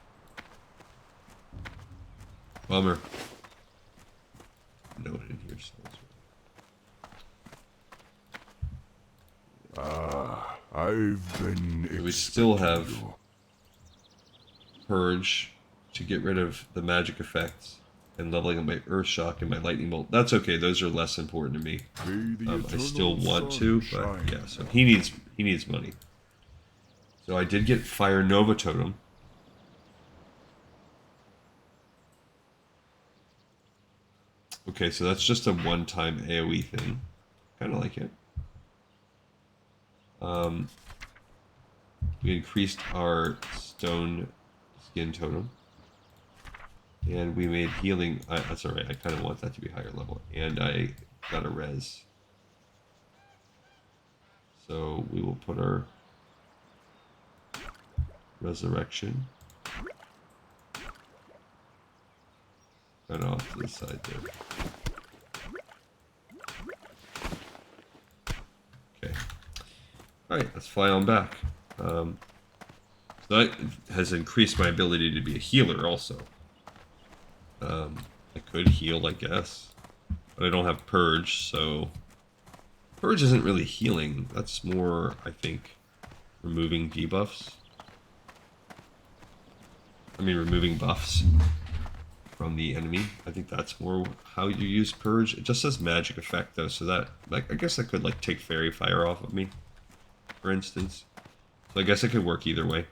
Bummer. No one in here sells. I've been. We still have Purge to get rid of the magic effects and leveling up my Earth Shock and my Lightning Bolt. That's okay, those are less important to me. I still want to, but yeah, so he needs money. So I did get Fire Nova Totem. Okay, so that's just a one-time AoE thing. Kind of like it. We increased our stone skin totem. And we made healing... that's alright, I kind of want that to be higher level. And I got a res. So we will put our resurrection kind of off to the side there. Okay. Alright, let's fly on back. So that has increased my ability to be a healer also. I could heal, I guess. But I don't have Purge, so... Purge isn't really healing. That's more, I think, removing debuffs. I mean, removing buffs from the enemy. I think that's more how you use Purge. It just says magic effect, though, so that... like, I guess I could, like, take Fairy Fire off of me, for instance. So I guess it could work either way.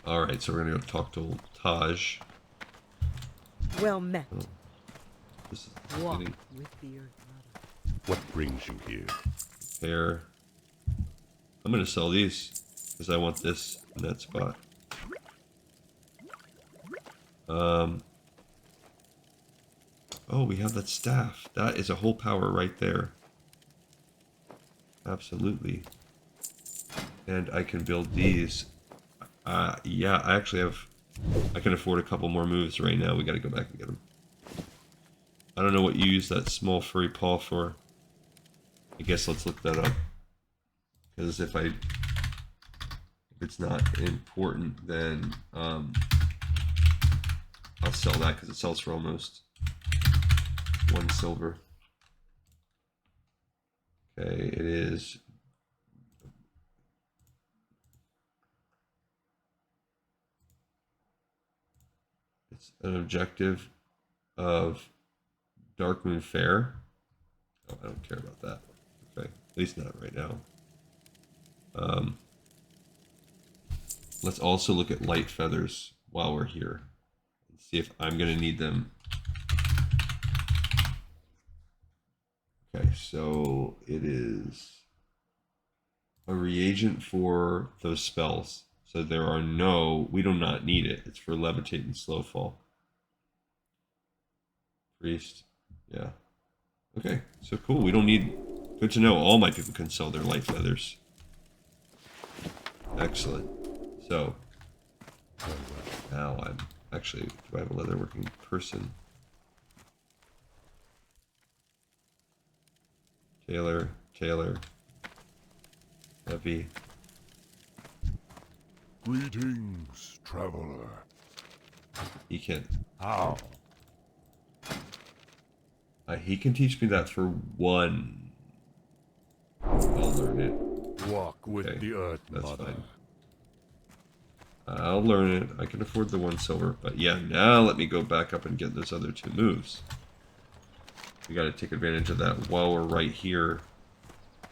Alright, so we're gonna go talk to old Taj. Well met. Oh, this is Walk getting with the Earth Mother. What brings you here? fair. I'm gonna sell these because I want this in that spot. Oh, we have that staff. That is a whole power right there. Absolutely. And I can build these. Yeah, I actually have... I can afford a couple more moves right now. We gotta go back and get them. I don't know what you use that small furry paw for. I guess let's look that up. Because if it's not important, then I'll sell that because it sells for almost 1 silver. Okay, it is... It's an objective of Darkmoon Fair. Oh, I don't care about that. Okay, at least not right now. Let's also look at light feathers while we're here and see if I'm going to need them. Okay, so it is a reagent for those spells. So there are no, we do not need it. It's for levitate and slow fall. Priest, yeah. Okay, so cool. We don't need, good to know. All my people can sell their light feathers. Excellent. So, now I'm actually, do I have a leatherworking person? Taylor, heavy. Greetings, traveler. He can. How? He can teach me that for 1. I'll learn it. Walk with Okay, the Earth that's Mother. fine. I'll learn it. I can afford the 1 silver. But yeah, now let me go back up and get those other 2 moves. We gotta take advantage of that while we're right here.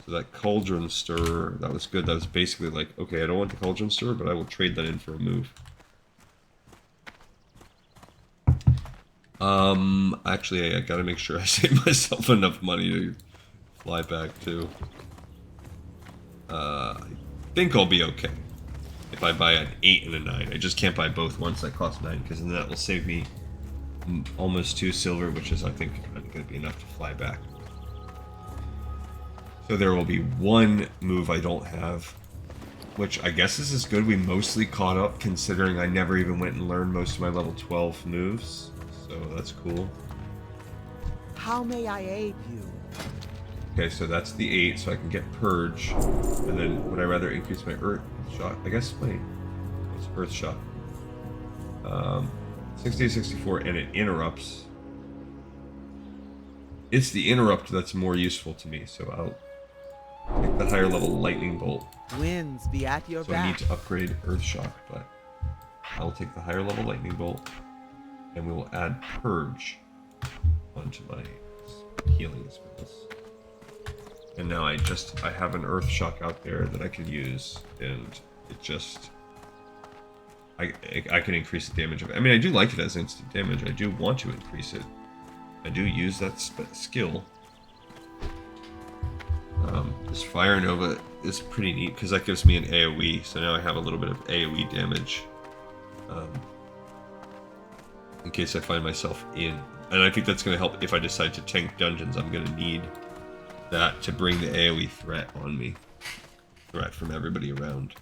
So that Cauldron Stir, that was good. That was basically like, okay, I don't want the Cauldron Stir, but I will trade that in for a move. Actually, I gotta make sure I save myself enough money to fly back too. I think I'll be okay if I buy an 8 and a 9. I just can't buy both ones that cost 9, because then that will save me almost 2 silver, which is, I think, going to be enough to fly back. So there will be 1 move I don't have, which I guess this is good. We mostly caught up, considering I never even went and learned most of my level 12 moves. So that's cool. How may I aid you? Okay, so that's the 8, so I can get Purge. And then would I rather increase my Earth Shot? I guess, wait. What's Earth Shot? 60 to 64, and it interrupts. It's the interrupt that's more useful to me, so I'll take the higher level Lightning Bolt. Winds be at your So back. I need to upgrade Earth Shock, but I'll take the higher level Lightning Bolt, and we will add Purge onto my healing spells. And now I have an Earth Shock out there that I can use, and it just I can increase the damage of it. I mean, I do like it as instant damage. I do want to increase it. I do use that skill. This Fire Nova is pretty neat because that gives me an AoE. So now I have a little bit of AoE damage. In case I find myself in. And I think that's going to help if I decide to tank dungeons. I'm going to need that to bring the AoE threat on me. Threat from everybody around.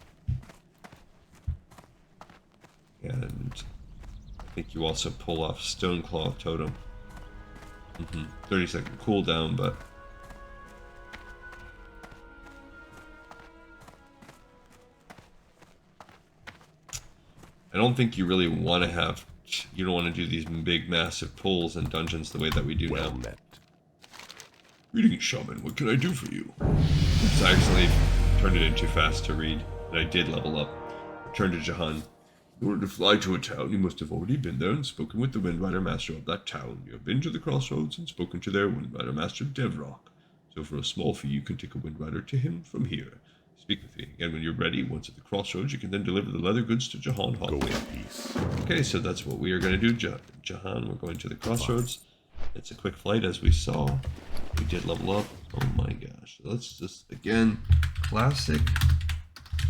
And I think you also pull off Stoneclaw Totem. 30-second cooldown, but I don't think you really want to have. You don't want to do these big, massive pulls in dungeons the way that we do Well now. met. Greetings, shaman. What can I do for you? So I actually turned it in too fast to read, and I did level up. Return to Jahan. In order to fly to a town, you must have already been there and spoken with the Windrider Master of that town. You have been to the Crossroads and spoken to their Windrider Master, Devrock. So for a small fee, you can take a Windrider to him from here. Speak with me. Again, when you're ready, once at the Crossroads, you can then deliver the leather goods to Jahan Hall. Go in peace. Okay, so that's what we are going to do, Jahan. We're going to the Crossroads. It's a quick flight, as we saw. We did level up. Oh my gosh. Let's just, again, classic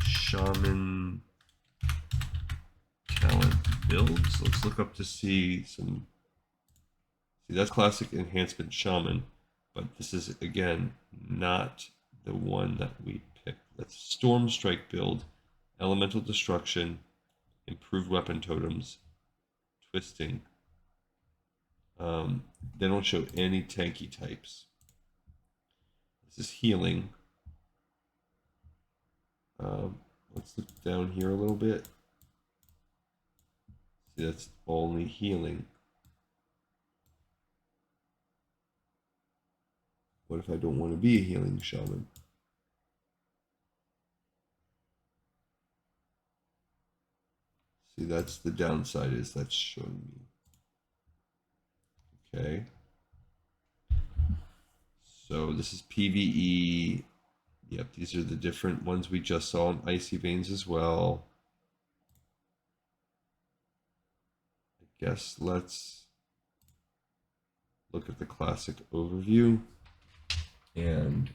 shaman talent builds. Let's look up to see some. See, that's classic enhancement shaman, but this is, again, not the one that we picked. That's Storm Strike build, elemental destruction, improved weapon totems, twisting. They don't show any tanky types. This is healing. Let's look down here a little bit. See, that's only healing. What if I don't want to be a healing shaman? See, that's the downside, is that's showing me. Okay. So this is PvE. Yep, these are the different ones we just saw in Icy Veins as well. I guess let's look at the classic overview. And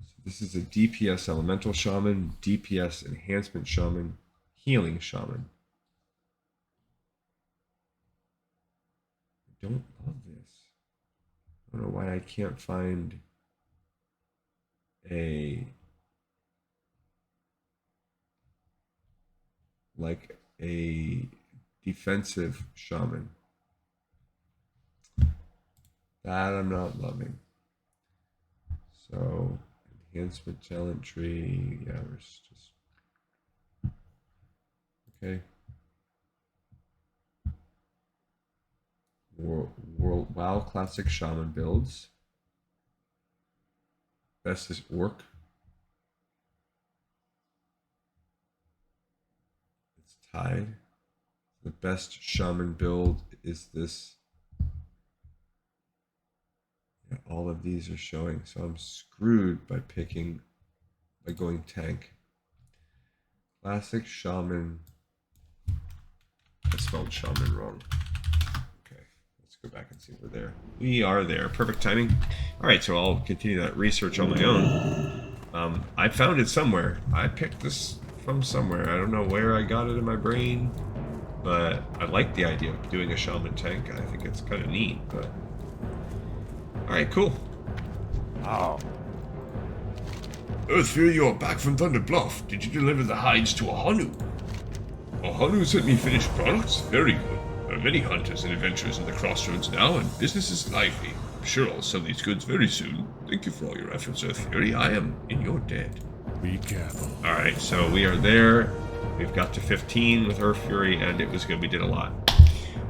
so this is a DPS elemental shaman, DPS enhancement shaman, healing shaman. I don't love this. I don't know why I can't find a defensive shaman. That I'm not loving. So enhancement talent tree, yeah, we're just okay. WoW classic shaman builds. Best is orc. It's tied. The best shaman build is this. Yeah, all of these are showing, so I'm screwed by going tank. Classic shaman. I spelled shaman wrong. Go back and see if we're there. We are there. Perfect timing. All right, so I'll continue that research on my own. I found it somewhere. I picked this from somewhere. I don't know where I got it in my brain, but I like the idea of doing a shaman tank. I think it's kind of neat. But all right, cool. How? Earthfear, you're back from Thunder Bluff. Did you deliver the hides to a Hanu? A Hanu sent me finished products? Very good. There are many hunters and adventurers in the Crossroads now, and business is lively. I'm sure I'll sell these goods very soon. Thank you for all your efforts, Earth Fury. I am in your debt. Be careful. Alright, so we are there. We've got to 15 with Earth Fury, and it was good. We did a lot.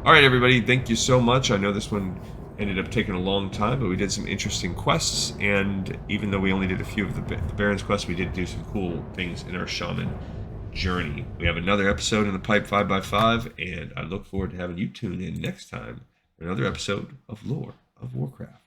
Alright, everybody, thank you so much. I know this one ended up taking a long time, but we did some interesting quests, and even though we only did a few of the Barrens quests, we did do some cool things in our shaman journey. We have another episode in the pipe 5x5, and I look forward to having you tune in next time for another episode of Lore of Warcraft.